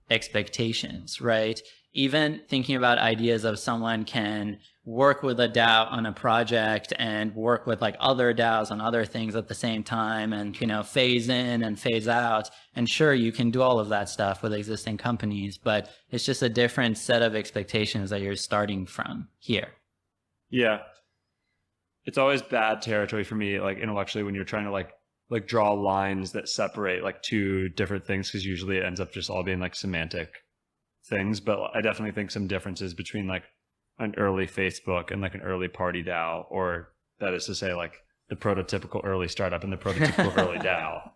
expectations, right? Even thinking about ideas of someone can work with a DAO on a project and work with like other DAOs on other things at the same time and, you know, phase in and phase out. And sure, you can do all of that stuff with existing companies, but it's just a different set of expectations that you're starting from here. Yeah. It's always bad territory for me, like intellectually, when you're trying to like draw lines that separate like two different things, because usually it ends up just all being like semantic things. But I definitely think some differences between like an early Facebook and like an early PartyDAO, or that is to say like the prototypical early startup and the prototypical early DAO.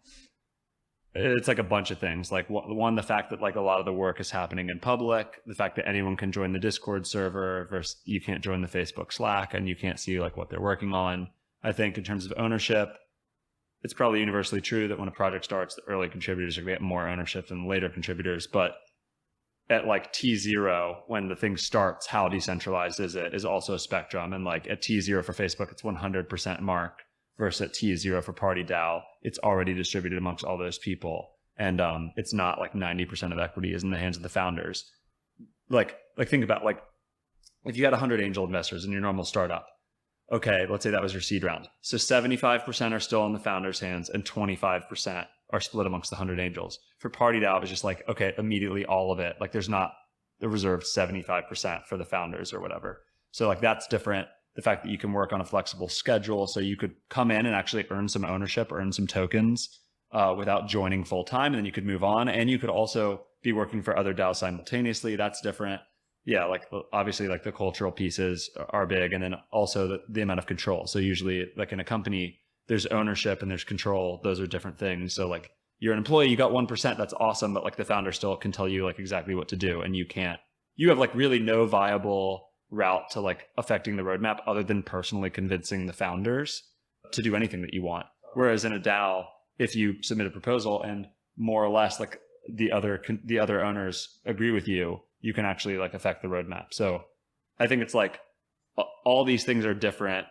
It's like a bunch of things. Like one, the fact that like a lot of the work is happening in public, the fact that anyone can join the Discord server versus you can't join the Facebook Slack and you can't see like what they're working on. I think in terms of ownership, it's probably universally true that when a project starts, the early contributors are going to get more ownership than later contributors. But at like T0, when the thing starts, how decentralized is it is also a spectrum. And like at T0 for Facebook, it's 100% Mark, versus at T0 for PartyDAO, it's already distributed amongst all those people. And it's not like 90% of equity is in the hands of the founders. Like think about like if you had 100 angel investors in your normal startup, okay, let's say that was your seed round. So 75% are still in the founders' hands and 25% are split amongst the 100 angels. For PartyDAO, it's just like, okay, immediately all of it. Like there's not the reserved 75% for the founders or whatever. So like that's different. The fact that you can work on a flexible schedule, so you could come in and actually earn some ownership, earn some tokens without joining full time, and then you could move on. And you could also be working for other DAOs simultaneously. That's different. Yeah, like obviously like the cultural pieces are big, and then also the amount of control. So usually like in a company, there's ownership and there's control. Those are different things. So like you're an employee, you got 1%, that's awesome, but like the founder still can tell you like exactly what to do, and you have like really no viable route to like affecting the roadmap other than personally convincing the founders to do anything that you want. Whereas in a DAO, if you submit a proposal and more or less like the other owners agree with you, you can actually like affect the roadmap. So I think it's like all these things are different.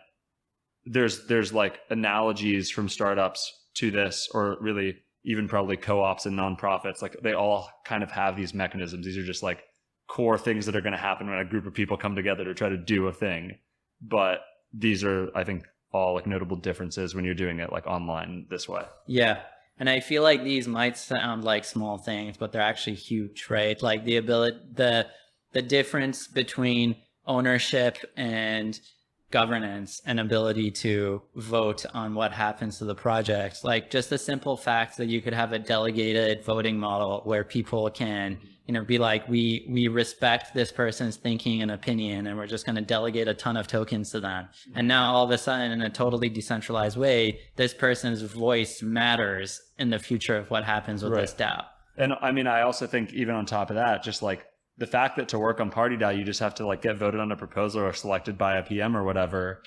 There's like analogies from startups to this, or really even probably co-ops and nonprofits. Like they all kind of have these mechanisms. These are just like core things that are going to happen when a group of people come together to try to do a thing. But these are, I think, all like notable differences when you're doing it like online this way. Yeah. And I feel like these might sound like small things, but they're actually huge, right? Like the difference between ownership and governance and ability to vote on what happens to the project. Like just the simple fact that you could have a delegated voting model where people can, be like, we respect this person's thinking and opinion, and we're just going to delegate a ton of tokens to them. And now all of a sudden, in a totally decentralized way, this person's voice matters in the future of what happens with this DAO. And I mean, I also think even on top of that, just like the fact that to work on PartyDAO, you just have to like get voted on a proposal or selected by a PM or whatever,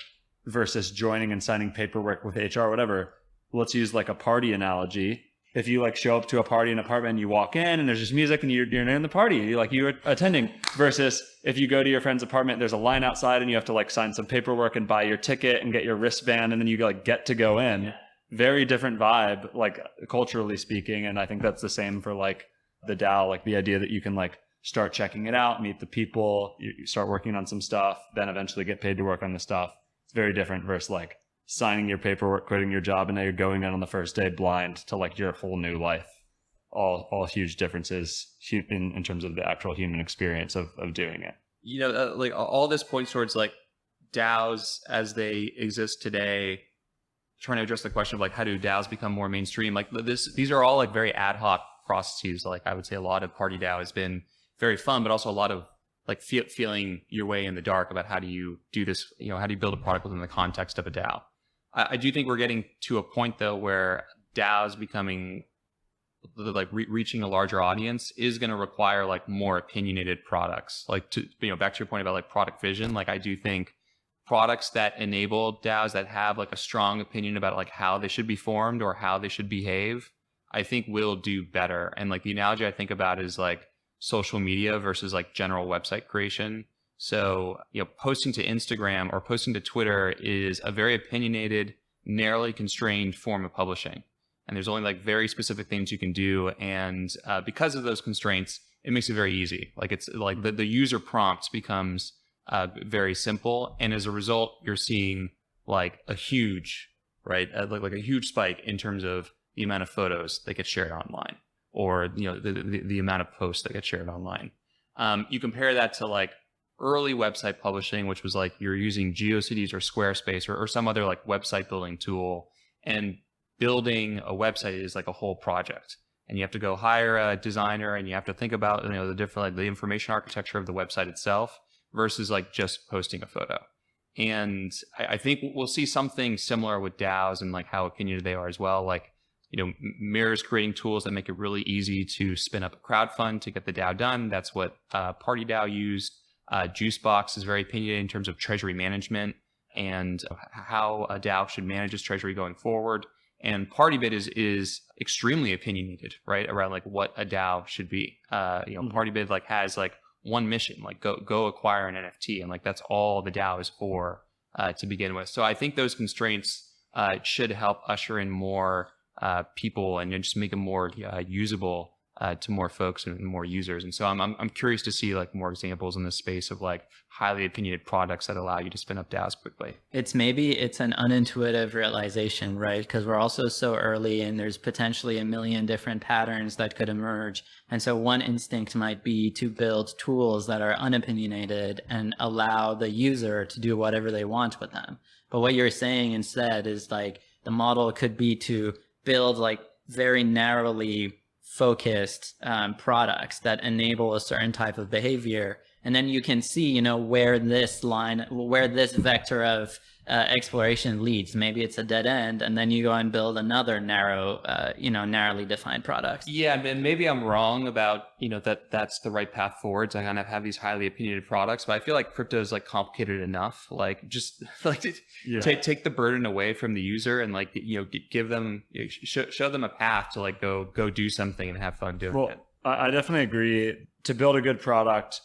versus joining and signing paperwork with HR or whatever. Let's use like a party analogy. If you like show up to a party in an apartment and you walk in and there's just music and you're in the party, you're attending, versus if you go to your friend's apartment, there's a line outside and you have to like sign some paperwork and buy your ticket and get your wristband and then you like get to go in. Very different vibe, like culturally speaking. And I think that's the same for like the DAO, like the idea that you can like start checking it out, meet the people, you start working on some stuff, then eventually get paid to work on the stuff. It's very different versus like signing your paperwork, quitting your job, and now you're going in on the first day blind to like your whole new life. All huge differences in terms of the actual human experience of doing it. Like all this points towards like DAOs as they exist today, trying to address the question of like, how do DAOs become more mainstream? Like these are all like very ad hoc processes. Like I would say a lot of PartyDAO has been very fun, but also a lot of like feeling your way in the dark about how do you do this, how do you build a product within the context of a DAO? I do think we're getting to a point though where DAOs becoming like reaching a larger audience is going to require like more opinionated products. Like to, back to your point about like product vision, like I do think products that enable DAOs that have like a strong opinion about like how they should be formed or how they should behave, I think will do better. And like the analogy I think about is like social media versus like general website creation. So, posting to Instagram or posting to Twitter is a very opinionated, narrowly constrained form of publishing. And there's only like very specific things you can do. And because of those constraints, it makes it very easy. Like it's like the user prompt becomes very simple. And as a result, you're seeing like a huge, like a huge spike in terms of the amount of photos that get shared online, or the amount of posts that get shared online. You compare that to like early website publishing, which was like you're using GeoCities or Squarespace or some other like website building tool, and building a website is like a whole project. And you have to go hire a designer and you have to think about the different like the information architecture of the website itself versus like just posting a photo. And I think we'll see something similar with DAOs and like how opinionated they are as well. Like Mirror's creating tools that make it really easy to spin up a crowd fund to get the DAO done. That's what PartyDAO used. Juicebox is very opinionated in terms of treasury management and how a DAO should manage its treasury going forward. And PartyBid is extremely opinionated, right, around like what a DAO should be. PartyBid like has like one mission, like go acquire an NFT, and like that's all the DAO is for to begin with. So I think those constraints should help usher in more people and just make it more usable to more folks and more users. And so I'm curious to see like more examples in this space of like highly opinionated products that allow you to spin up DAOs quickly. It's an unintuitive realization, right? Because we're also so early and there's potentially a million different patterns that could emerge. And so one instinct might be to build tools that are unopinionated and allow the user to do whatever they want with them. But what you're saying instead is like the model could be to build like very narrowly focused products that enable a certain type of behavior, and then you can see where this vector of exploration leads. Maybe it's a dead end, and then you go and build another narrowly defined product. Yeah, and maybe I'm wrong about that's the right path forward to kind of have these highly opinionated products, but I feel like crypto is like complicated enough. Like just like take the burden away from the user and like give them show them a path to like go do something and have fun doing it. I definitely agree. To build a good product,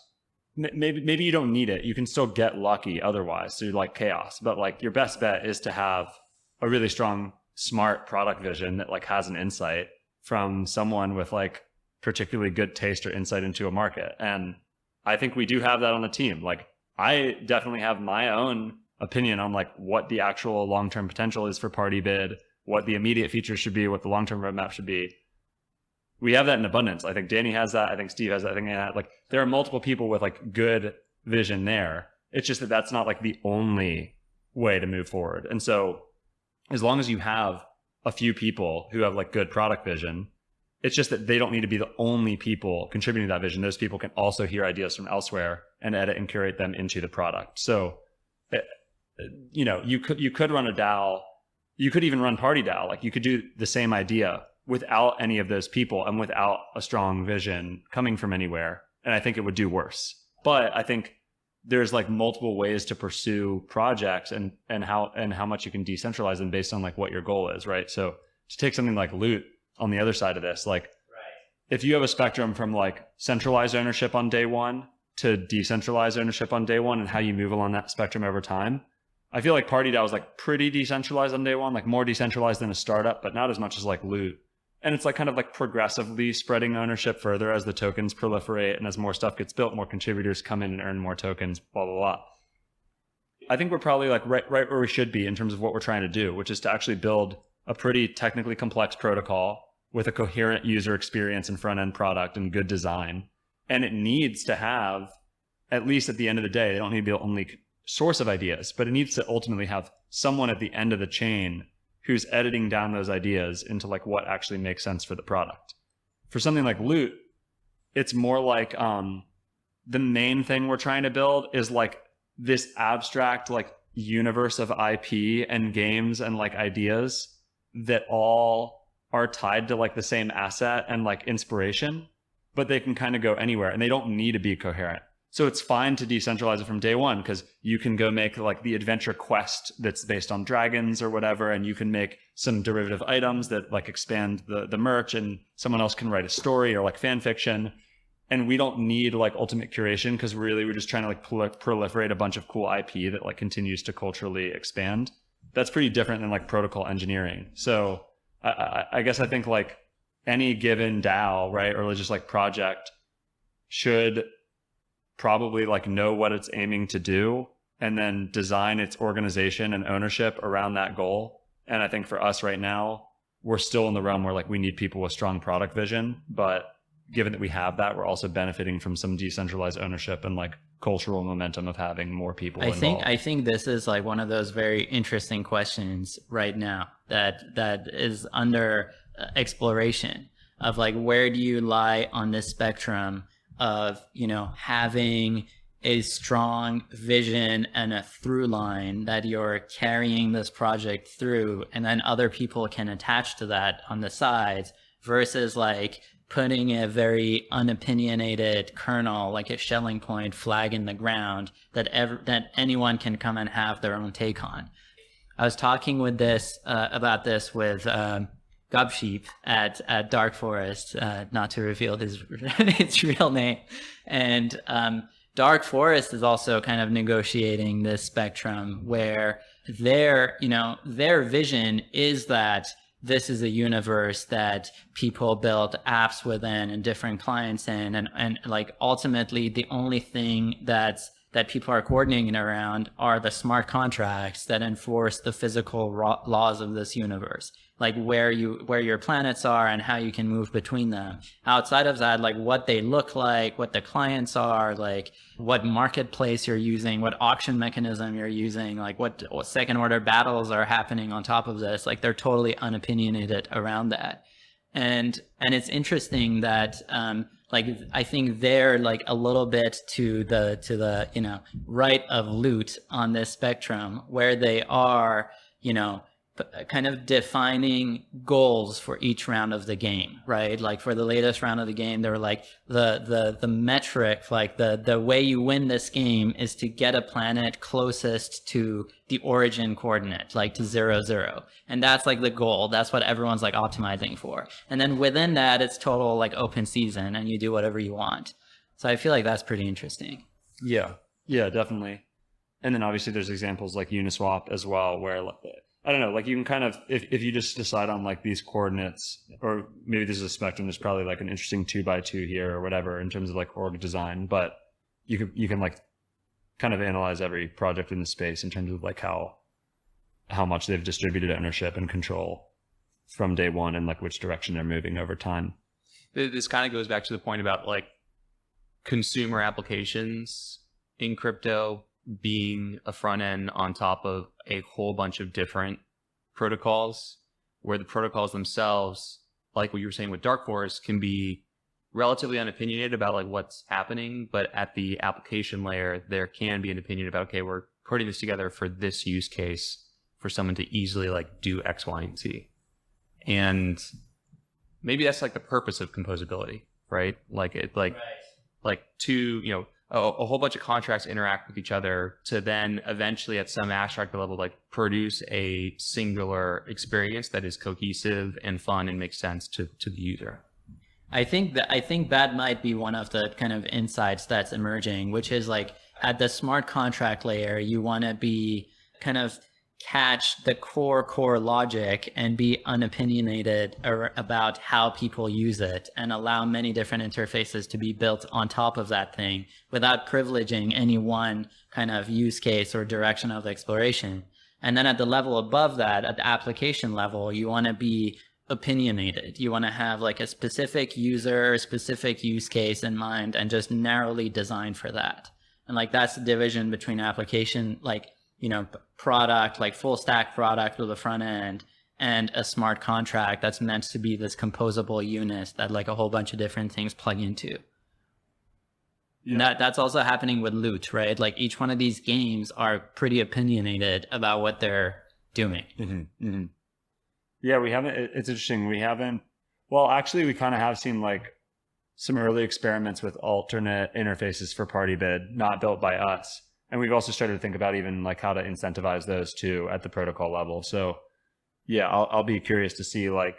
maybe you don't need it. You can still get lucky otherwise through like chaos. But like your best bet is to have a really strong, smart product vision that like has an insight from someone with like particularly good taste or insight into a market. And I think we do have that on the team. Like I definitely have my own opinion on like what the actual long-term potential is for PartyBid, what the immediate features should be, what the long-term roadmap should be. We have that in abundance. I think Danny has that. I think Steve has that. I think like there are multiple people with like good vision there. It's just that that's not like the only way to move forward. And so as long as you have a few people who have like good product vision, it's just that they don't need to be the only people contributing to that vision. Those people can also hear ideas from elsewhere and edit and curate them into the product. So, you know, you could run a DAO. You could even run PartyDAO. Like you could do the same idea without any of those people and without a strong vision coming from anywhere. And I think it would do worse. But I think there's like multiple ways to pursue projects and how much you can decentralize them based on like what your goal is, right? So to take something like Loot on the other side of this, like if you have a spectrum from like centralized ownership on day one to decentralized ownership on day one and how you move along that spectrum over time, I feel like PartyDAO is like pretty decentralized on day one, like more decentralized than a startup, but not as much as like Loot. And it's like kind of like progressively spreading ownership further as the tokens proliferate and as more stuff gets built, more contributors come in and earn more tokens, blah, blah, blah. I think we're probably like right where we should be in terms of what we're trying to do, which is to actually build a pretty technically complex protocol with a coherent user experience and front-end product and good design. And it needs to have, at least at the end of the day, they don't need to be the only source of ideas, but it needs to ultimately have someone at the end of the chain who's editing down those ideas into like what actually makes sense for the product. For something like Loot, it's more like the main thing we're trying to build is like this abstract like universe of IP and games and like ideas that all are tied to like the same asset and like inspiration, but they can kind of go anywhere and they don't need to be coherent. So it's fine to decentralize it from day one because you can go make like the adventure quest that's based on dragons or whatever, and you can make some derivative items that like expand the merch, and someone else can write a story or like fan fiction. And we don't need like ultimate curation because really we're just trying to like proliferate a bunch of cool IP that like continues to culturally expand. That's pretty different than like protocol engineering. So I guess I think like any given DAO, right, or just like project should probably like know what it's aiming to do and then design its organization and ownership around that goal. And I think for us right now, we're still in the realm where like we need people with strong product vision, but given that we have that, we're also benefiting from some decentralized ownership and like cultural momentum of having more people involved. I think this is like one of those very interesting questions right now that is under exploration of like, where do you lie on this spectrum of, you know, having a strong vision and a through line that you're carrying this project through, and then other people can attach to that on the sides, versus like putting a very unopinionated kernel, like a shelling point flag in the ground that anyone can come and have their own take on. I was talking with about this with Gubsheep at Dark Forest, not to reveal his real name. And Dark Forest is also kind of negotiating this spectrum where their vision is that this is a universe that people build apps within and different clients in, and like ultimately the only thing that people are coordinating around are the smart contracts that enforce the physical laws of this universe, like where your planets are and how you can move between them. Outside of that, like what they look like, what the clients are, like what marketplace you're using, what auction mechanism you're using, like what second order battles are happening on top of this, like they're totally unopinionated around that. And it's interesting that like I think they're like a little bit to the you know, right of Loot on this spectrum, where they are, you know, kind of defining goals for each round of the game, right? Like for the latest round of the game, they were like the metric, like the way you win this game is to get a planet closest to the origin coordinate, like to 0, 0. And that's like the goal. That's what everyone's like optimizing for. And then within that, it's total like open season and you do whatever you want. So I feel like that's pretty interesting. Yeah, definitely. And then obviously there's examples like Uniswap as well, where I don't know, like you can kind of, if you just decide on like these coordinates, or maybe this is a spectrum, there's probably like an interesting 2x2 here or whatever in terms of like org design, but you can like kind of analyze every project in the space in terms of like how much they've distributed ownership and control from day one and like which direction they're moving over time. This kind of goes back to the point about like consumer applications in crypto being a front end on top of a whole bunch of different protocols, where the protocols themselves, like what you were saying with Dark Forest, can be relatively unopinionated about like what's happening, but at the application layer, there can be an opinion about, okay, we're putting this together for this use case for someone to easily like do X, Y, and Z. And maybe that's like the purpose of composability, right? Like it, like two, you know, a whole bunch of contracts interact with each other to then eventually at some abstract level, like produce a singular experience that is cohesive and fun and makes sense to the user. I think that might be one of the kind of insights that's emerging, which is like at the smart contract layer, you want to be kind of catch the core logic and be unopinionated about how people use it and allow many different interfaces to be built on top of that thing without privileging any one kind of use case or direction of exploration. And then at the level above that, at the application level, you want to be opinionated. You want to have like a specific user, specific use case in mind and just narrowly design for that. And like that's the division between application, like, you know, product, like full stack product with a front end, and a smart contract that's meant to be this composable unit that like a whole bunch of different things plug into. Yeah. And that's also happening with Loot, right? Like each one of these games are pretty opinionated about what they're doing. Mm-hmm. Mm-hmm. Yeah, we haven't, it's interesting. We haven't, well, actually we kind of have seen like some early experiments with alternate interfaces for PartyBid, not built by us. And we've also started to think about even like how to incentivize those too at the protocol level. So yeah, I'll be curious to see like,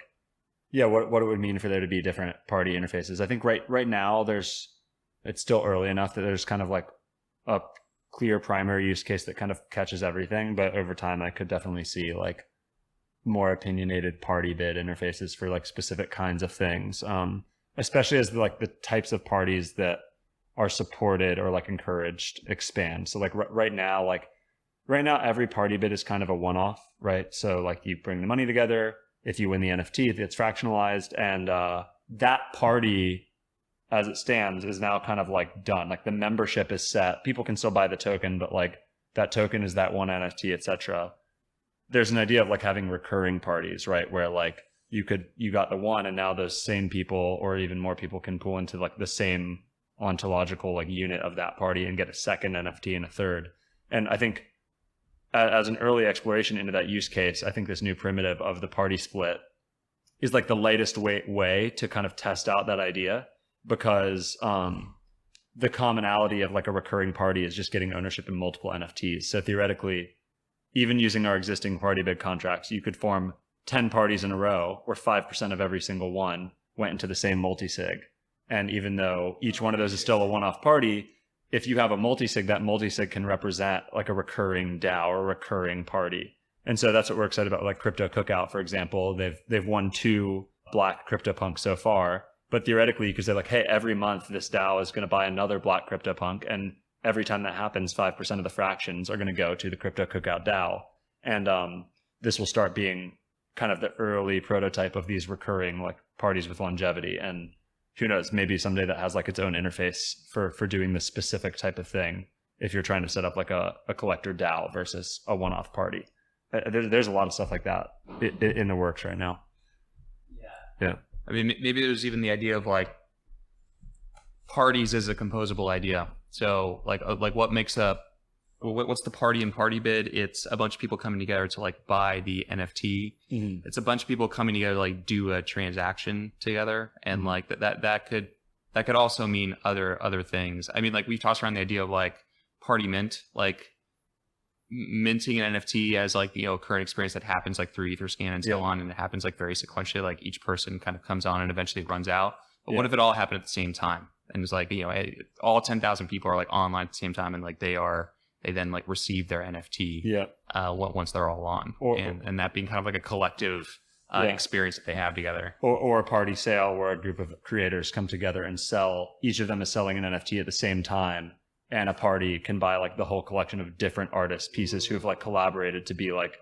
yeah, what it would mean for there to be different party interfaces. I think right now it's still early enough that there's kind of like a clear primary use case that kind of catches everything. But over time, I could definitely see like more opinionated PartyBid interfaces for like specific kinds of things. Especially as like the types of parties that are supported or like encouraged expand. So like right now every party bid is kind of a one-off, right? So like you bring the money together, if you win the NFT, it gets fractionalized, and that party as it stands is now kind of like done. Like the membership is set. People can still buy the token, but like that token is that one NFT, etc. There's an idea of like having recurring parties, right? Where like you got the one, and now those same people or even more people can pool into like the same ontological like unit of that party and get a second NFT and a third. And I think as an early exploration into that use case, I think this new primitive of the party split is like the lightest way to kind of test out that idea, because the commonality of like a recurring party is just getting ownership in multiple NFTs. So theoretically, even using our existing PartyBid contracts, you could form 10 parties in a row where 5% of every single one went into the same multisig. And even though each one of those is still a one-off party, if you have a multisig, that multisig can represent like a recurring DAO or recurring party. And so that's what we're excited about, like Crypto Cookout, for example. They've won 2 Black CryptoPunks so far. But theoretically, you could say like, hey, every month this DAO is going to buy another Black CryptoPunk. And every time that happens, 5% of the fractions are going to go to the Crypto Cookout DAO. And this will start being kind of the early prototype of these recurring like parties with longevity. And who knows, maybe someday that has like its own interface for doing this specific type of thing if you're trying to set up like a collector DAO versus a one-off party. There's a lot of stuff like that in the works right now. Yeah. I mean, maybe there's even the idea of like parties as a composable idea. So like what makes up, what's the party in PartyBid? It's a bunch of people coming together to like buy the NFT. Mm-hmm. It's a bunch of people coming together to like do a transaction together, and like that could also mean other things. I mean, like we've tossed around the idea of like party mint, like minting an NFT as like, you know, a current experience that happens like through Etherscan and so on, and it happens like very sequentially. Like each person kind of comes on and eventually runs out. But what if it all happened at the same time? And it's like, you know, all 10,000 people are like online at the same time, and like they then like receive their NFT once they're all on, and that being kind of like a collective experience that they have together. Or a party sale where a group of creators come together and sell, each of them is selling an NFT at the same time, and a party can buy like the whole collection of different artist pieces who have like collaborated to be like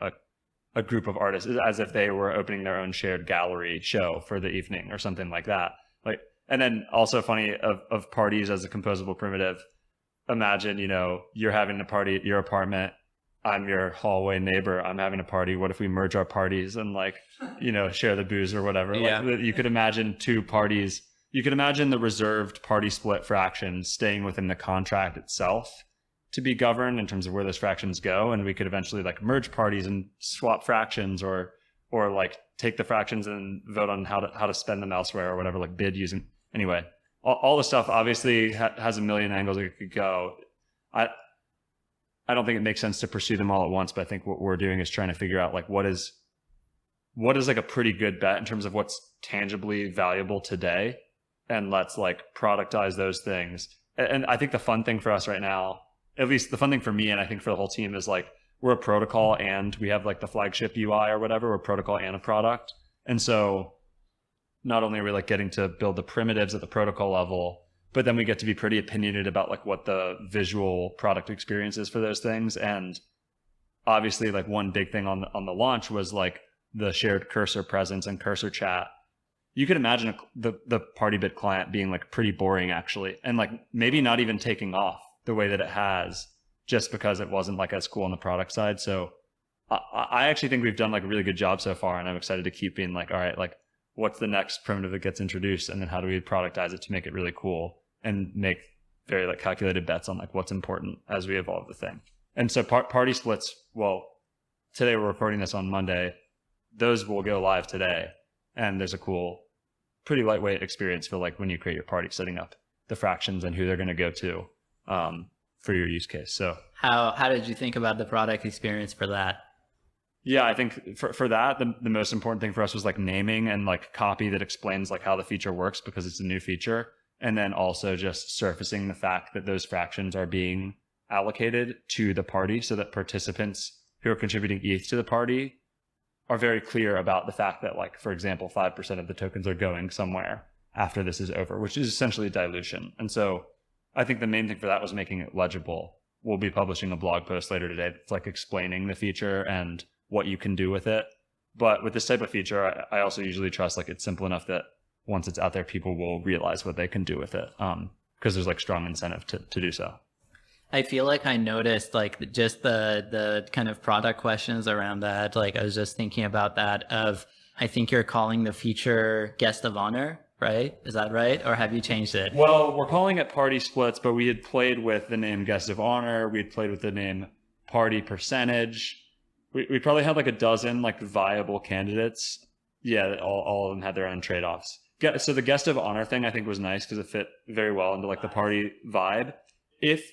a group of artists, as if they were opening their own shared gallery show for the evening or something like that. Like, and then also funny of parties as a composable primitive, imagine, you're having a party at your apartment. I'm your hallway neighbor. I'm having a party. What if we merge our parties and share the booze or whatever? Yeah. You could imagine two parties. You could imagine the reserved party split fractions staying within the contract itself to be governed in terms of where those fractions go. And we could eventually merge parties and swap fractions or take the fractions and vote on how to spend them elsewhere or whatever, bid using. Anyway, all the stuff obviously has a million angles it could go. I don't think it makes sense to pursue them all at once, but I think what we're doing is trying to figure out what is a pretty good bet in terms of what's tangibly valuable today. And let's productize those things. And I think the fun thing for us right now, at least the fun thing for me, and I think for the whole team, is we're a protocol and we have the flagship UI or whatever. We're a protocol and a product. And so not only are we getting to build the primitives at the protocol level, but then we get to be pretty opinionated about what the visual product experience is for those things. And obviously one big thing on the launch was the shared cursor presence and cursor chat. You could imagine the PartyBid client being pretty boring actually, and maybe not even taking off the way that it has, just because it wasn't as cool on the product side. So I actually think we've done a really good job so far, and I'm excited to keep being all right, what's the next primitive that gets introduced, and then how do we productize it to make it really cool and make very calculated bets on what's important as we evolve the thing. And so party splits, well, today we're recording this on Monday. Those will go live today. And there's a cool, pretty lightweight experience for when you create your party, setting up the fractions and who they're going to go to for your use case. So how did you think about the product experience for that? Yeah, I think for that, the most important thing for us was naming and copy that explains how the feature works, because it's a new feature. And then also just surfacing the fact that those fractions are being allocated to the party, so that participants who are contributing ETH to the party are very clear about the fact that, for example, 5% of the tokens are going somewhere after this is over, which is essentially dilution. And so I think the main thing for that was making it legible. We'll be publishing a blog post later today that's explaining the feature and what you can do with it. But with this type of feature, I also usually trust it's simple enough that once it's out there, people will realize what they can do with it, because there's strong incentive to do so. I feel I noticed just the kind of product questions around that. I was just thinking about that I think you're calling the feature guest of honor, right? Is that right? Or have you changed it? Well, we're calling it party splits, but we had played with the name guest of honor. We had played with the name party percentage. We probably had a dozen viable candidates. Yeah, all of them had their own trade-offs. So the guest of honor thing I think was nice because it fit very well into the party vibe. If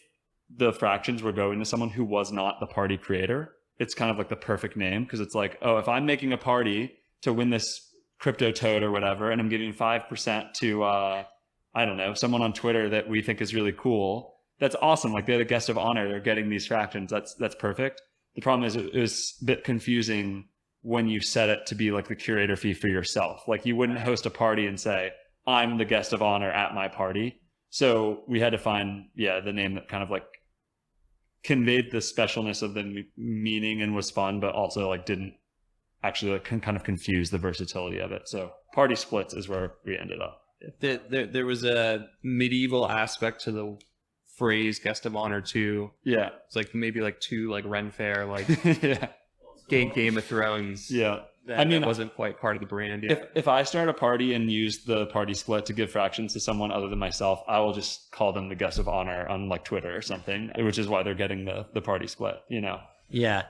the fractions were going to someone who was not the party creator, it's kind of the perfect name, because it's if I'm making a party to win this crypto toad or whatever, and I'm giving 5% to I don't know, someone on Twitter that we think is really cool, that's awesome. They're the guest of honor, they're getting these fractions. That's perfect. The problem is it was a bit confusing when you set it to be the curator fee for yourself. You wouldn't host a party and say, I'm the guest of honor at my party. So we had to find, the name that kind of conveyed the specialness of the meaning and was fun, but also didn't actually kind of confuse the versatility of it. So party splits is where we ended up. There was a medieval aspect to the phrase guest of honor too. Yeah. It's maybe two Ren Fair, yeah. Game of Thrones. Yeah. That wasn't quite part of the brand yet. If I start a party and use the party split to give fractions to someone other than myself, I will just call them the guest of honor on Twitter or something, which is why they're getting the party split, Yeah.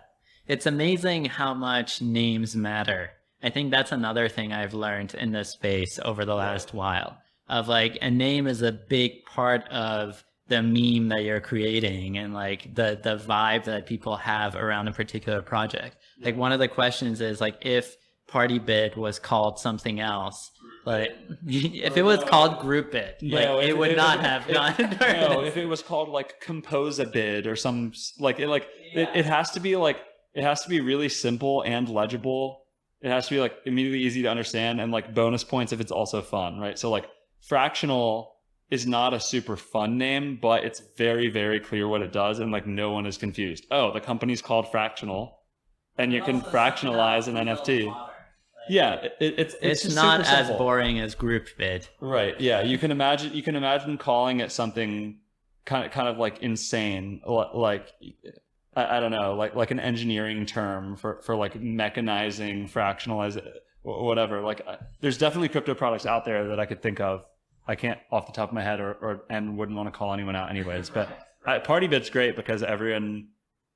It's amazing how much names matter. I think that's another thing I've learned in this space over the last while, of a name is a big part of the meme that you're creating and the vibe that people have around a particular project. One of the questions is if PartyBid was called something else, if it was called GroupBid, it would not have gone. No, if it was called Compose a Bid or some it has to be it has to be really simple and legible. It has to be immediately easy to understand, and bonus points if it's also fun, right? So fractional is not a super fun name, but it's very, very clear what it does, and no one is confused. Oh, the company's called Fractional, and you can fractionalize an NFT. Yeah, it's not as boring as GroupBid. Right. Yeah, you can imagine calling it something kind of like insane, like I don't know, like an engineering term for like mechanizing, fractionalized, whatever. Like there's definitely crypto products out there that I could think of. I can't off the top of my head and wouldn't want to call anyone out anyways. But PartyBid's great because everyone,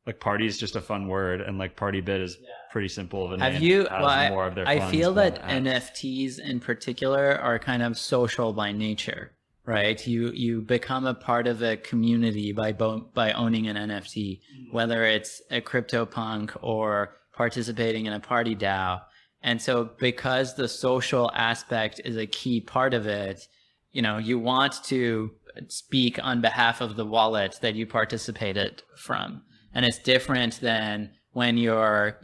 like, party is just a fun word, and like PartyBid is pretty simple of a name. Have you? More of their I funds feel that than NFTs in particular are kind of social by nature, right? You become a part of a community by owning an NFT, whether it's a CryptoPunk or participating in a PartyDAO. And so because the social aspect is a key part of it, you want to speak on behalf of the wallet that you participated from. And it's different than when you're,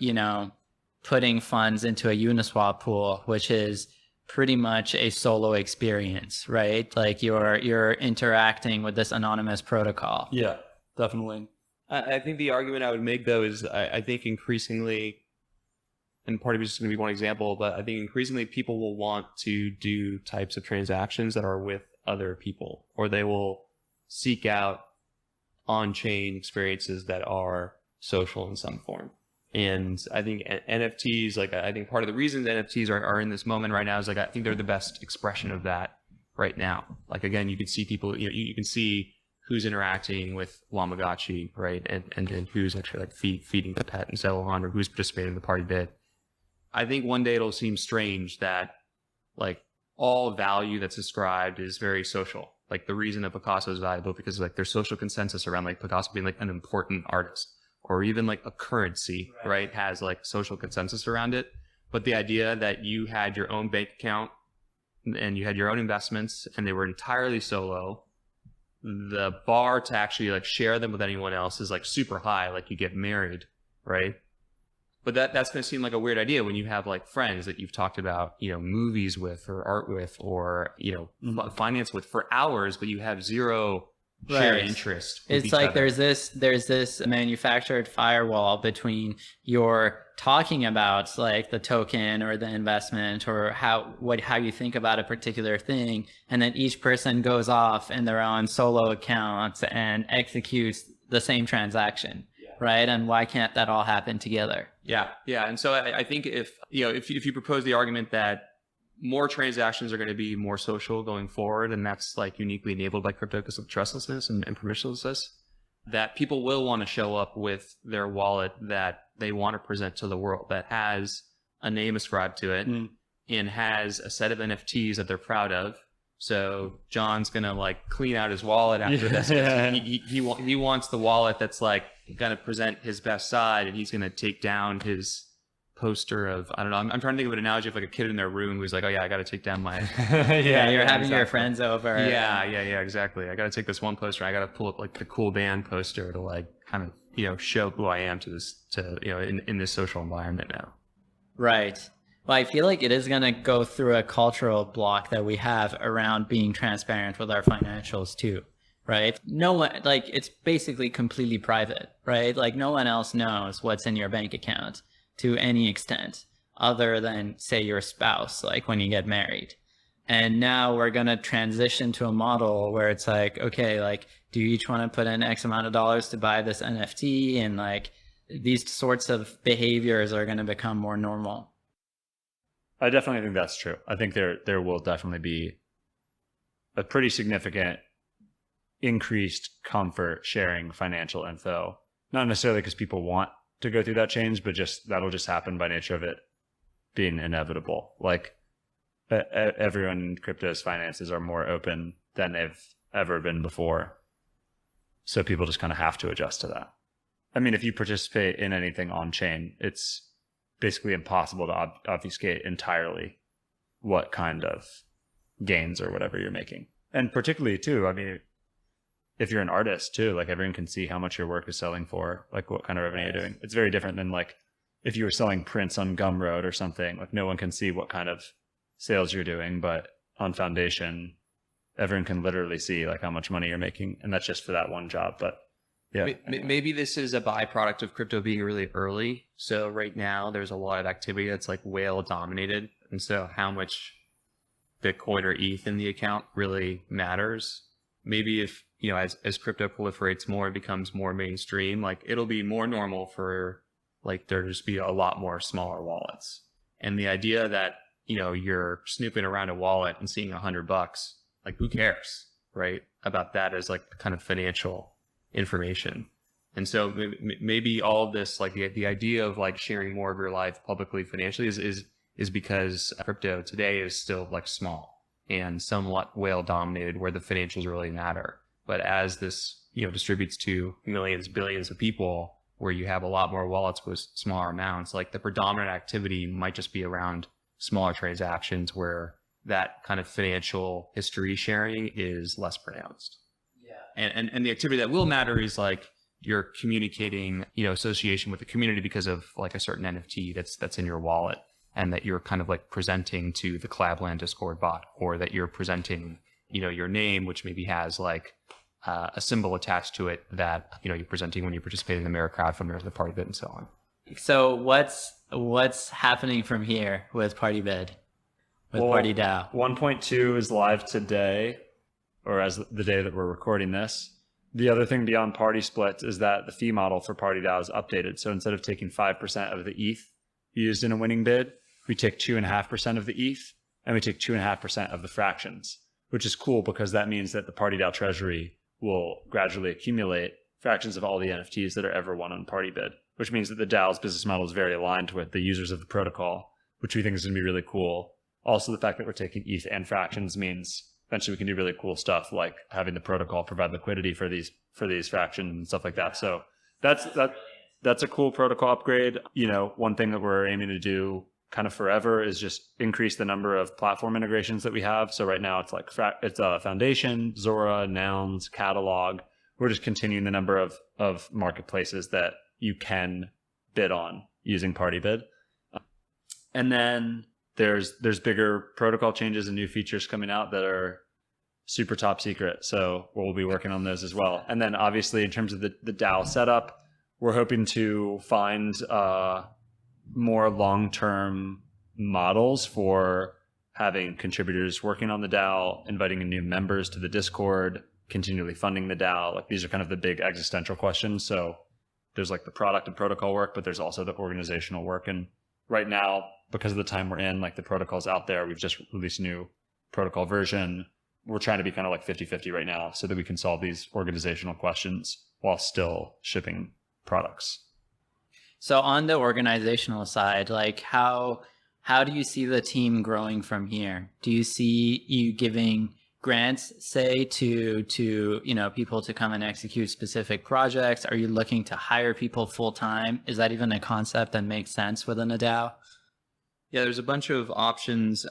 putting funds into a Uniswap pool, which is pretty much a solo experience, right? Like you're interacting with this anonymous protocol. Yeah, definitely. I think the argument I would make, though, is I think increasingly, and PartyBid is going to be one example, but I think increasingly people will want to do types of transactions that are with other people, or they will seek out on-chain experiences that are social in some form. And I think NFTs, I think part of the reason NFTs are in this moment right now is I think they're the best expression of that right now. Like, again, you can see people, you can see who's interacting with Wamagachi, right? And who's actually feeding the pet and so on, or who's participating in the PartyBid. I think one day it'll seem strange that all value that's ascribed is very social. Like, the reason that Picasso is valuable because there's social consensus around Picasso being an important artist, or even a currency, right? Has social consensus around it. But the idea that you had your own bank account and you had your own investments and they were entirely solo, the bar to actually share them with anyone else is super high. You get married, right? But that's going to seem like a weird idea when you have friends that you've talked about, movies with or art with or, finance with for hours, but you have zero shared interest. It's there's this manufactured firewall between your talking about the token or the investment or how you think about a particular thing, and then each person goes off in their own solo accounts and executes the same transaction. Right. And why can't that all happen together? Yeah. And so I think if you propose the argument that more transactions are going to be more social going forward, and that's uniquely enabled by crypto because of trustlessness and permissionlessness, that people will want to show up with their wallet that they want to present to the world, that has a name ascribed to it and has a set of NFTs that they're proud of. So John's going to clean out his wallet after this. He wants the wallet that's going to present his best side, and he's going to take down his poster of, I don't know, I'm trying to think of an analogy of a kid in their room who's oh yeah, I got to take down my you're having your friends over. Yeah, exactly. I got to take this one poster. I got to pull up the cool band poster to kind of show who I am in this social environment now. Right. Well, I feel it is going to go through a cultural block that we have around being transparent with our financials too, right? No one, it's basically completely private, right? No one else knows what's in your bank account to any extent other than, say, your spouse, when you get married. And now we're going to transition to a model where it's okay, do you each want to put in X amount of dollars to buy this NFT? And these sorts of behaviors are going to become more normal. I definitely think that's true. I think there will definitely be a pretty significant increased comfort sharing financial info. Not necessarily because people want to go through that change, but that'll just happen by nature of it being inevitable. Everyone in crypto's finances are more open than they've ever been before. So people just kind of have to adjust to that. I mean, if you participate in anything on chain, it's basically impossible to obfuscate entirely what kind of gains or whatever you're making. And particularly too, I mean, if you're an artist too, everyone can see how much your work is selling for, what kind of revenue you're doing. It's very different than if you were selling prints on Gumroad or something, no one can see what kind of sales you're doing, but on Foundation, everyone can literally see how much money you're making. And that's just for that one job. But yeah, maybe this is a byproduct of crypto being really early. So right now there's a lot of activity that's whale dominated. And so how much Bitcoin or ETH in the account really matters. maybe if, as crypto proliferates more, it becomes more mainstream, like it'll be more normal for like there just be a lot more smaller wallets. And the idea that, you're snooping around a wallet and seeing $100, like who cares, right? About that as like kind of financial information. And so maybe all of this, like the idea of like sharing more of your life publicly financially is because crypto today is still like small and somewhat whale dominated where the financials really matter. But as this, distributes to millions, billions of people where you have a lot more wallets with smaller amounts, like the predominant activity might just be around smaller transactions where that kind of financial history sharing is less pronounced. Yeah. And the activity that will matter is like you're communicating, association with the community because of like a certain NFT that's in your wallet, and that you're kind of like presenting to the Collabland Discord bot, or that you're presenting, your name, which maybe has like a symbol attached to it that, you're presenting when you participate in the Mirror crowdfunder or the PartyBid and so on. So what's happening from here with PartyBid, with PartyDAO? 1.2 is live today, or as the day that we're recording this. The other thing beyond party splits is that the fee model for PartyDAO is updated. So instead of taking 5% of the ETH used in a winning bid, we take 2.5% of the ETH, and we take 2.5% of the fractions, which is cool because that means that the PartyDAO treasury will gradually accumulate fractions of all the NFTs that are ever won on PartyBid, which means that the DAO's business model is very aligned with the users of the protocol, which we think is going to be really cool. Also, the fact that we're taking ETH and fractions means eventually we can do really cool stuff like having the protocol provide liquidity for these fractions and stuff like that. So that's a cool protocol upgrade. One thing that we're aiming to do kind of forever is just increase the number of platform integrations that we have. So right now it's like it's a Foundation, Zora, Nouns, Catalog. We're just continuing the number of marketplaces that you can bid on using PartyBid. And then there's bigger protocol changes and new features coming out that are super top secret. So we'll be working on those as well. And then obviously in terms of the DAO setup, we're hoping to find more long-term models for having contributors working on the DAO, inviting in new members to the Discord, continually funding the DAO. Like these are kind of the big existential questions. So there's like the product and protocol work, but there's also the organizational work. And right now, because of the time we're in, like the protocol's out there, we've just released a new protocol version. We're trying to be kind of like 50-50 right now so that we can solve these organizational questions while still shipping products. So on the organizational side, like how do you see the team growing from here? Do you see you giving grants, say, to people to come and execute specific projects? Are you looking to hire people full time? Is that even a concept that makes sense within a DAO? Yeah, there's a bunch of options.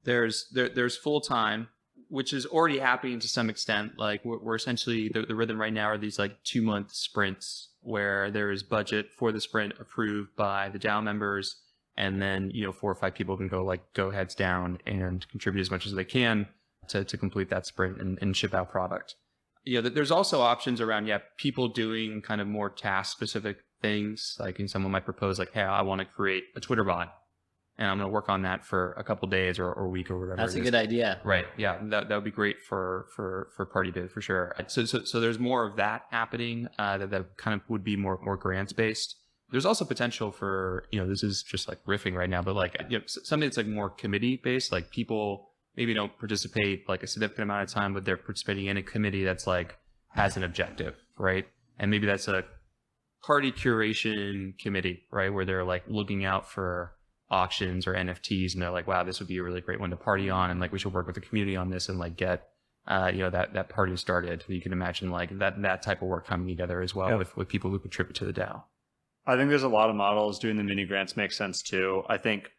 There's full time, which is already happening to some extent. Like we're essentially the rhythm right now are these like 2-month sprints where there is budget for the sprint approved by the DAO members, and then 4 or 5 people can go heads down and contribute as much as they can to complete that sprint and ship out product. There's also options around people doing kind of more task specific things. Like someone might propose like, hey, I want to create a Twitter bot, and I'm going to work on that for a couple days or a week or whatever. That's a good idea. Right. Yeah. That would be great for PartyBid for sure. So there's more of that happening that kind of would be more grants based. There's also potential for, this is just like riffing right now, but like, something that's like more committee based, like people maybe don't participate like a significant amount of time, but they're participating in a committee that's like has an objective, right? And maybe that's a party curation committee, right? Where they're like looking out for auctions or NFTs, and they're like, wow, this would be a really great one to party on, and like we should work with the community on this and like get that party started. You can imagine like that type of work coming together as well with people who contribute to the DAO. I think there's a lot of models. Doing the mini grants makes sense too. I think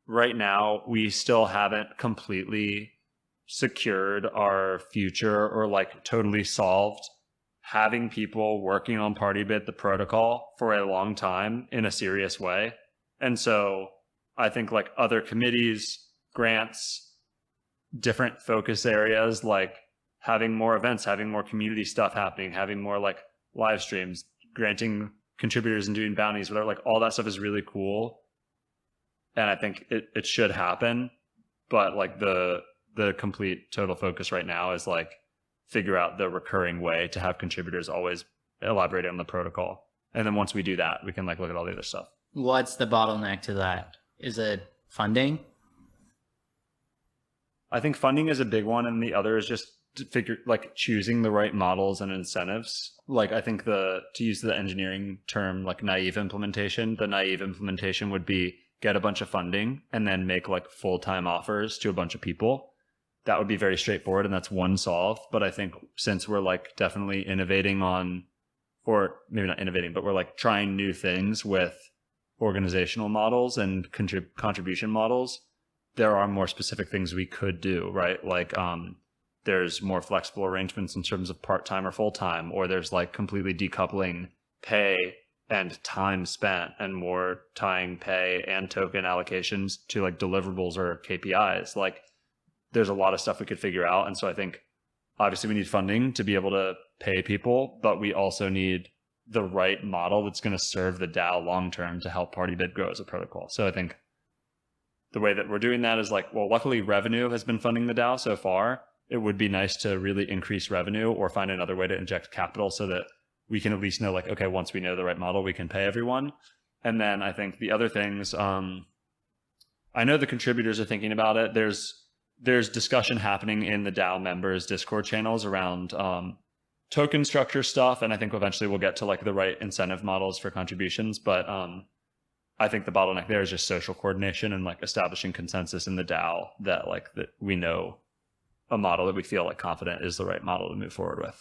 right now we still haven't completely secured our future or like totally solved having people working on PartyBid, the protocol, for a long time in a serious way. And so I think like other committees, grants, different focus areas, like having more events, having more community stuff happening, having more like live streams, granting contributors and doing bounties, whatever, like all that stuff is really cool. And I think it should happen. But like the complete total focus right now is like figure out the recurring way to have contributors always elaborate on the protocol. And then once we do that, we can like look at all the other stuff. What's the bottleneck to that? Is it funding? I think funding is a big one, and the other is just to figure like choosing the right models and incentives. Like I think to use the engineering term, like naive implementation, the naive implementation would be get a bunch of funding and then make like full-time offers to a bunch of people. That would be very straightforward, and that's one solve. But I think since we're like definitely innovating on, or maybe not innovating, but we're like trying new things with organizational models and contribution models, there are more specific things we could do, right? Like there's more flexible arrangements in terms of part-time or full-time, or there's like completely decoupling pay and time spent and more tying pay and token allocations to like deliverables or KPIs. Like there's a lot of stuff we could figure out. And so I think obviously we need funding to be able to pay people, but we also need the right model that's going to serve the DAO long-term to help PartyBid grow as a protocol. So I think the way that we're doing that is like, well, luckily revenue has been funding the DAO so far. It would be nice to really increase revenue or find another way to inject capital so that we can at least know like, okay, once we know the right model, we can pay everyone. And then I think the other things, I know the contributors are thinking about it. There's discussion happening in the DAO members Discord channels around token structure stuff. And I think eventually we'll get to like the right incentive models for contributions. But I think the bottleneck there is just social coordination and like establishing consensus in the DAO that like that we know a model that we feel like confident is the right model to move forward with.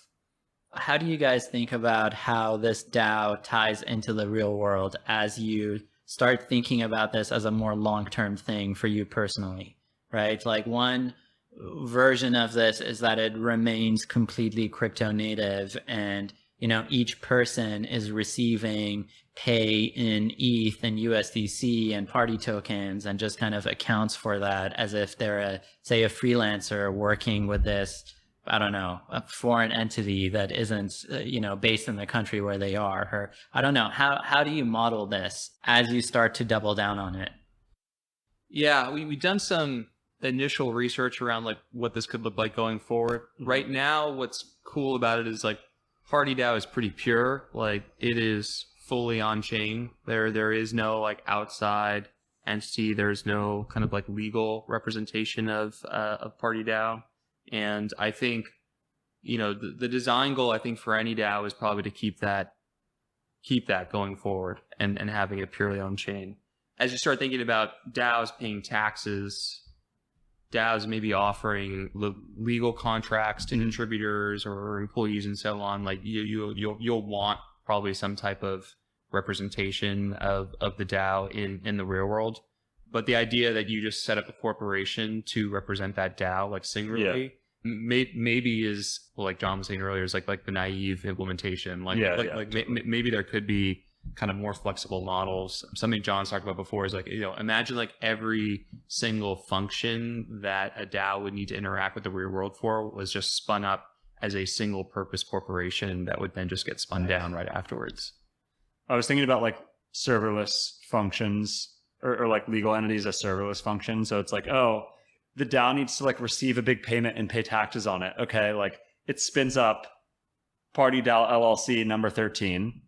How do you guys think about how this DAO ties into the real world as you start thinking about this as a more long-term thing for you personally, right? Like one version of this is that it remains completely crypto native and, you know, each person is receiving pay in ETH and USDC and party tokens and just kind of accounts for that as if they're say a freelancer working with this, I don't know, a foreign entity that isn't, based in the country where they are. Or I don't know. How do you model this as you start to double down on it? Yeah, we've done some initial research around like what this could look like going forward. Mm-hmm. Right now, what's cool about it is like PartyDAO is pretty pure. Like it is fully on chain. There is no like outside entity. There's no kind of like legal representation of PartyDAO. And I think, the design goal I think for any DAO is probably to keep that going forward and having it purely on chain. As you start thinking about DAOs paying taxes, DAOs maybe offering legal contracts to contributors or employees and so on, like you'll want probably some type of representation of the DAO in the real world. But the idea that you just set up a corporation to represent that DAO like singularly, maybe is, well, like John was saying earlier, is like the naive implementation. Maybe there could be kind of more flexible models. Something John's talked about before is like, imagine like every single function that a DAO would need to interact with the real world for was just spun up as a single purpose corporation that would then just get spun down right afterwards. I was thinking about like serverless functions or like legal entities as serverless functions. So it's like, oh, the DAO needs to like receive a big payment and pay taxes on it. Okay, like it spins up PartyDAO LLC number 13,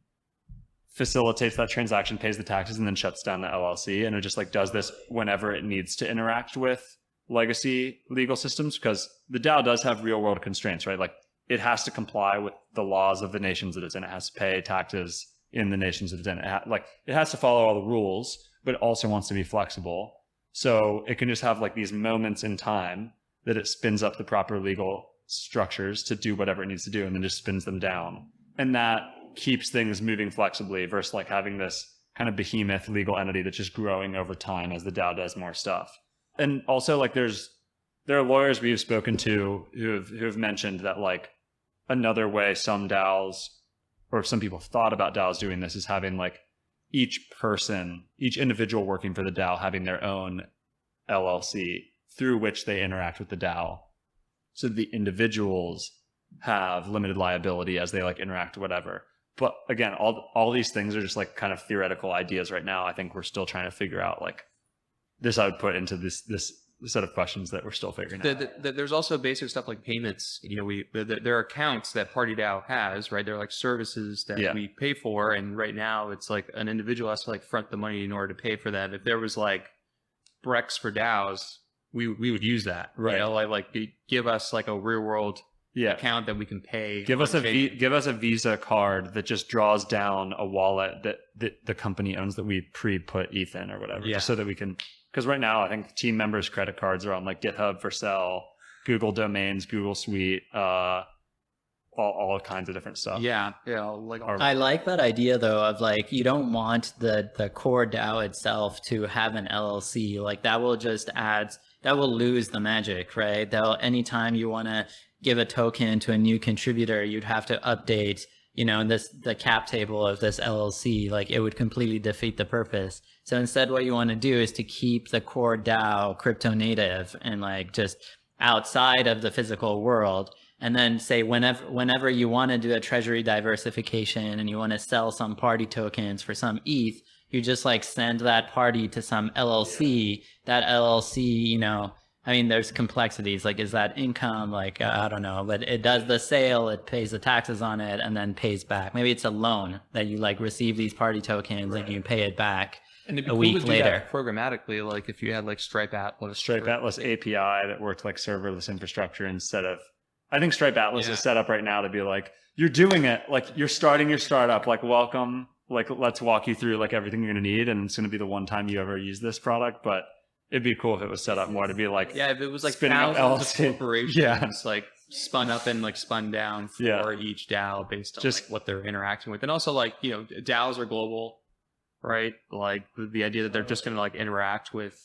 facilitates that transaction, pays the taxes, and then shuts down the LLC. And it just like does this whenever it needs to interact with legacy legal systems, because the DAO does have real world constraints, right? Like it has to comply with the laws of the nations that it's in. It has to pay taxes in the nations that it's in. It has to follow all the rules, but it also wants to be flexible. So it can just have like these moments in time that it spins up the proper legal structures to do whatever it needs to do and then just spins them down. And that keeps things moving flexibly versus like having this kind of behemoth legal entity that's just growing over time as the DAO does more stuff. And also like there are lawyers we've spoken to who have mentioned that like another way some DAOs or some people have thought about DAOs doing this is having like each individual working for the DAO having their own LLC through which they interact with the DAO. So the individuals have limited liability as they like interact or whatever. But again, all these things are just like kind of theoretical ideas right now. I think we're still trying to figure out like this. I would put into this a set of questions that we're still figuring out. There's also basic stuff like payments. There are accounts that PartyDAO has, right? They're like services that we pay for, and right now it's like an individual has to like front the money in order to pay for that. If there was like Brex for DAOs, we would use that, right? Like give us like a real world account that we can pay. Give us a Visa card that just draws down a wallet that the company owns that we pre-put ETH in or whatever, just so that we can. Because right now, I think team members' credit cards are on like GitHub for sale, Google domains, Google Suite, all kinds of different stuff. Yeah. Like I like that idea though of like you don't want the core DAO itself to have an LLC. Like that will lose the magic, right? Anytime you want to give a token to a new contributor, you'd have to update, the cap table of this LLC. Like it would completely defeat the purpose. So instead, what you want to do is to keep the core DAO crypto native and like just outside of the physical world. And then say whenever you want to do a treasury diversification and you want to sell some party tokens for some ETH, you just like send that party to some LLC. That LLC, there's complexities. Like, is that income? Like, I don't know, but it does the sale, it pays the taxes on it, and then pays back. Maybe it's a loan that you like receive these party tokens and you pay it back a week later. Programmatically, like if you had like Stripe Atlas API that worked like serverless infrastructure instead of. I think Stripe Atlas is set up right now to be like, you're doing it, like you're starting your startup, like welcome, like let's walk you through like everything you're going to need, and it's going to be the one time you ever use this product. But it'd be cool if it was set up more to be like, if it was like spinning up thousands of corporations, like spun up and like spun down for each DAO based on just like what they're interacting with, and also like DAOs are global, right? Like the idea that they're just going to like interact with.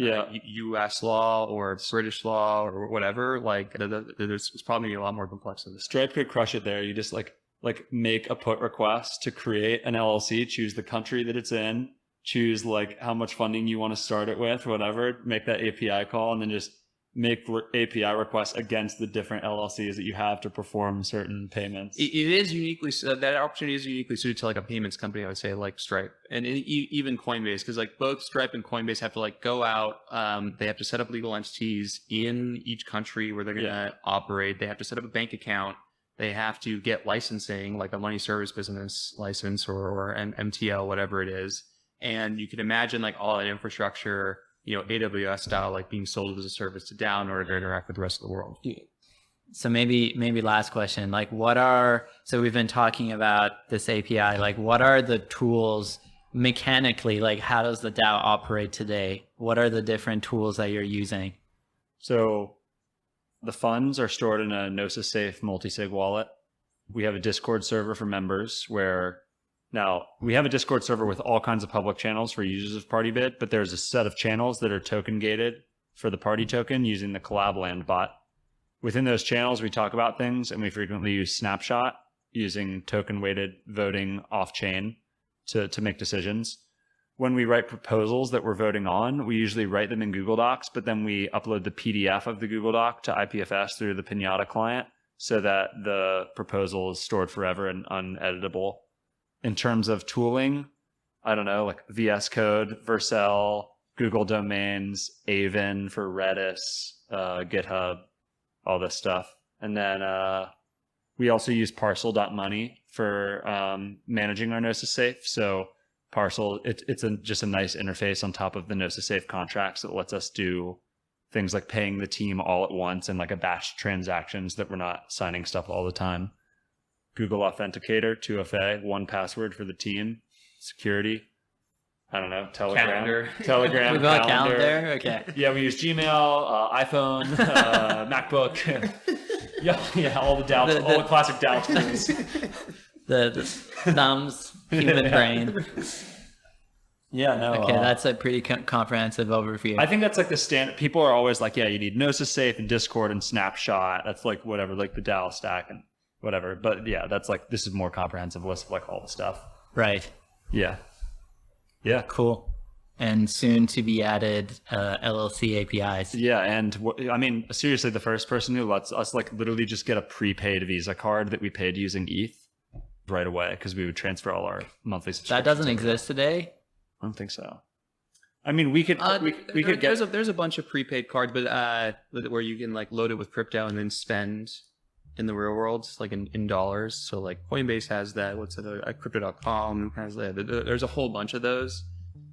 U.S. law or British law or whatever, like there's probably a lot more complex than this. Stripe could crush it there. You just like make a put request to create an LLC, choose the country that it's in, choose like how much funding you want to start it with, whatever, make that API call, and then just make API requests against the different LLCs that you have to perform certain payments. It is uniquely, that opportunity is uniquely suited to like a payments company, I would say, like Stripe and even Coinbase, because like both Stripe and Coinbase have to like go out, they have to set up legal entities in each country where they're going to operate. They have to set up a bank account. They have to get licensing, like a money service business license or an MTL, whatever it is. And you can imagine like all that infrastructure, AWS style, like being sold as a service to DAO in order to interact with the rest of the world. So maybe last question, like so we've been talking about this API, like what are the tools mechanically, like how does the DAO operate today? What are the different tools that you're using? So the funds are stored in a Gnosis safe multi-sig wallet. We have a Discord server for members where now, we have a Discord server with all kinds of public channels for users of PartyBid, but there's a set of channels that are token gated for the party token using the Collabland bot. Within those channels, we talk about things, and we frequently use Snapshot using token weighted voting off chain to make decisions. When we write proposals that we're voting on, we usually write them in Google Docs, but then we upload the PDF of the Google Doc to IPFS through the Pinata client so that the proposal is stored forever and uneditable. In terms of tooling, I don't know, like VS Code, Vercel, Google Domains, Avon for Redis, GitHub, all this stuff. And then we also use Parcel.money for managing our Gnosis Safe. So Parcel, it's just a nice interface on top of the Gnosis Safe contracts that lets us do things like paying the team all at once and like a batch transactions that we're not signing stuff all the time. Google Authenticator, 2FA, 1Password for the team, security. I don't know, Telegram, we got calendar. Okay. Yeah, we use Gmail, iPhone, MacBook. all the DAO, all the classic DAO tools. The thumbs, human brain. Yeah, no. Okay, that's a pretty comprehensive overview. I think that's like the standard. People are always like, you need Gnosis Safe and Discord and Snapshot. That's like whatever, like the DAO stack and whatever. But yeah, that's like, this is more comprehensive list of like all the stuff. Right. Yeah. Cool. And soon to be added LLC APIs. Yeah, and I mean, seriously, the first person who lets us like literally just get a prepaid Visa card that we paid using ETH right away because we would transfer all our monthly subscriptions. That doesn't exist today? I don't think so. I mean, we could there's a bunch of prepaid cards, but where you can like load it with crypto and then spend in the real world, like in dollars. So like Coinbase has that. What's it? Crypto.com has that. There's a whole bunch of those,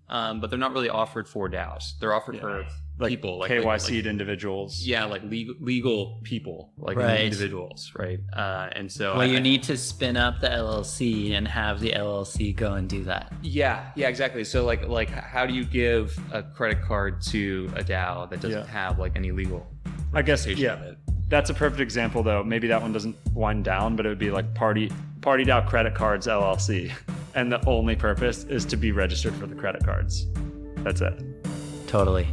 but they're not really offered for DAOs. They're offered for like people, like KYC'd individuals. Yeah, like legal people, like individuals, right? And so you need to spin up the LLC and have the LLC go and do that. Yeah, exactly. So like how do you give a credit card to a DAO that doesn't have like any legal? I guess that's a perfect example though. Maybe that one doesn't wind down, but it would be like PartyDAO Credit Cards LLC, and the only purpose is to be registered for the credit cards. That's it. Totally.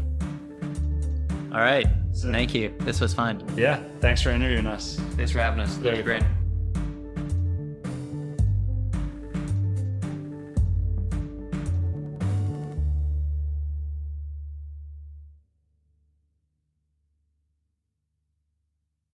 All right. Thank you. This was fun. Yeah. Thanks for interviewing us. Thanks for having us. That was great.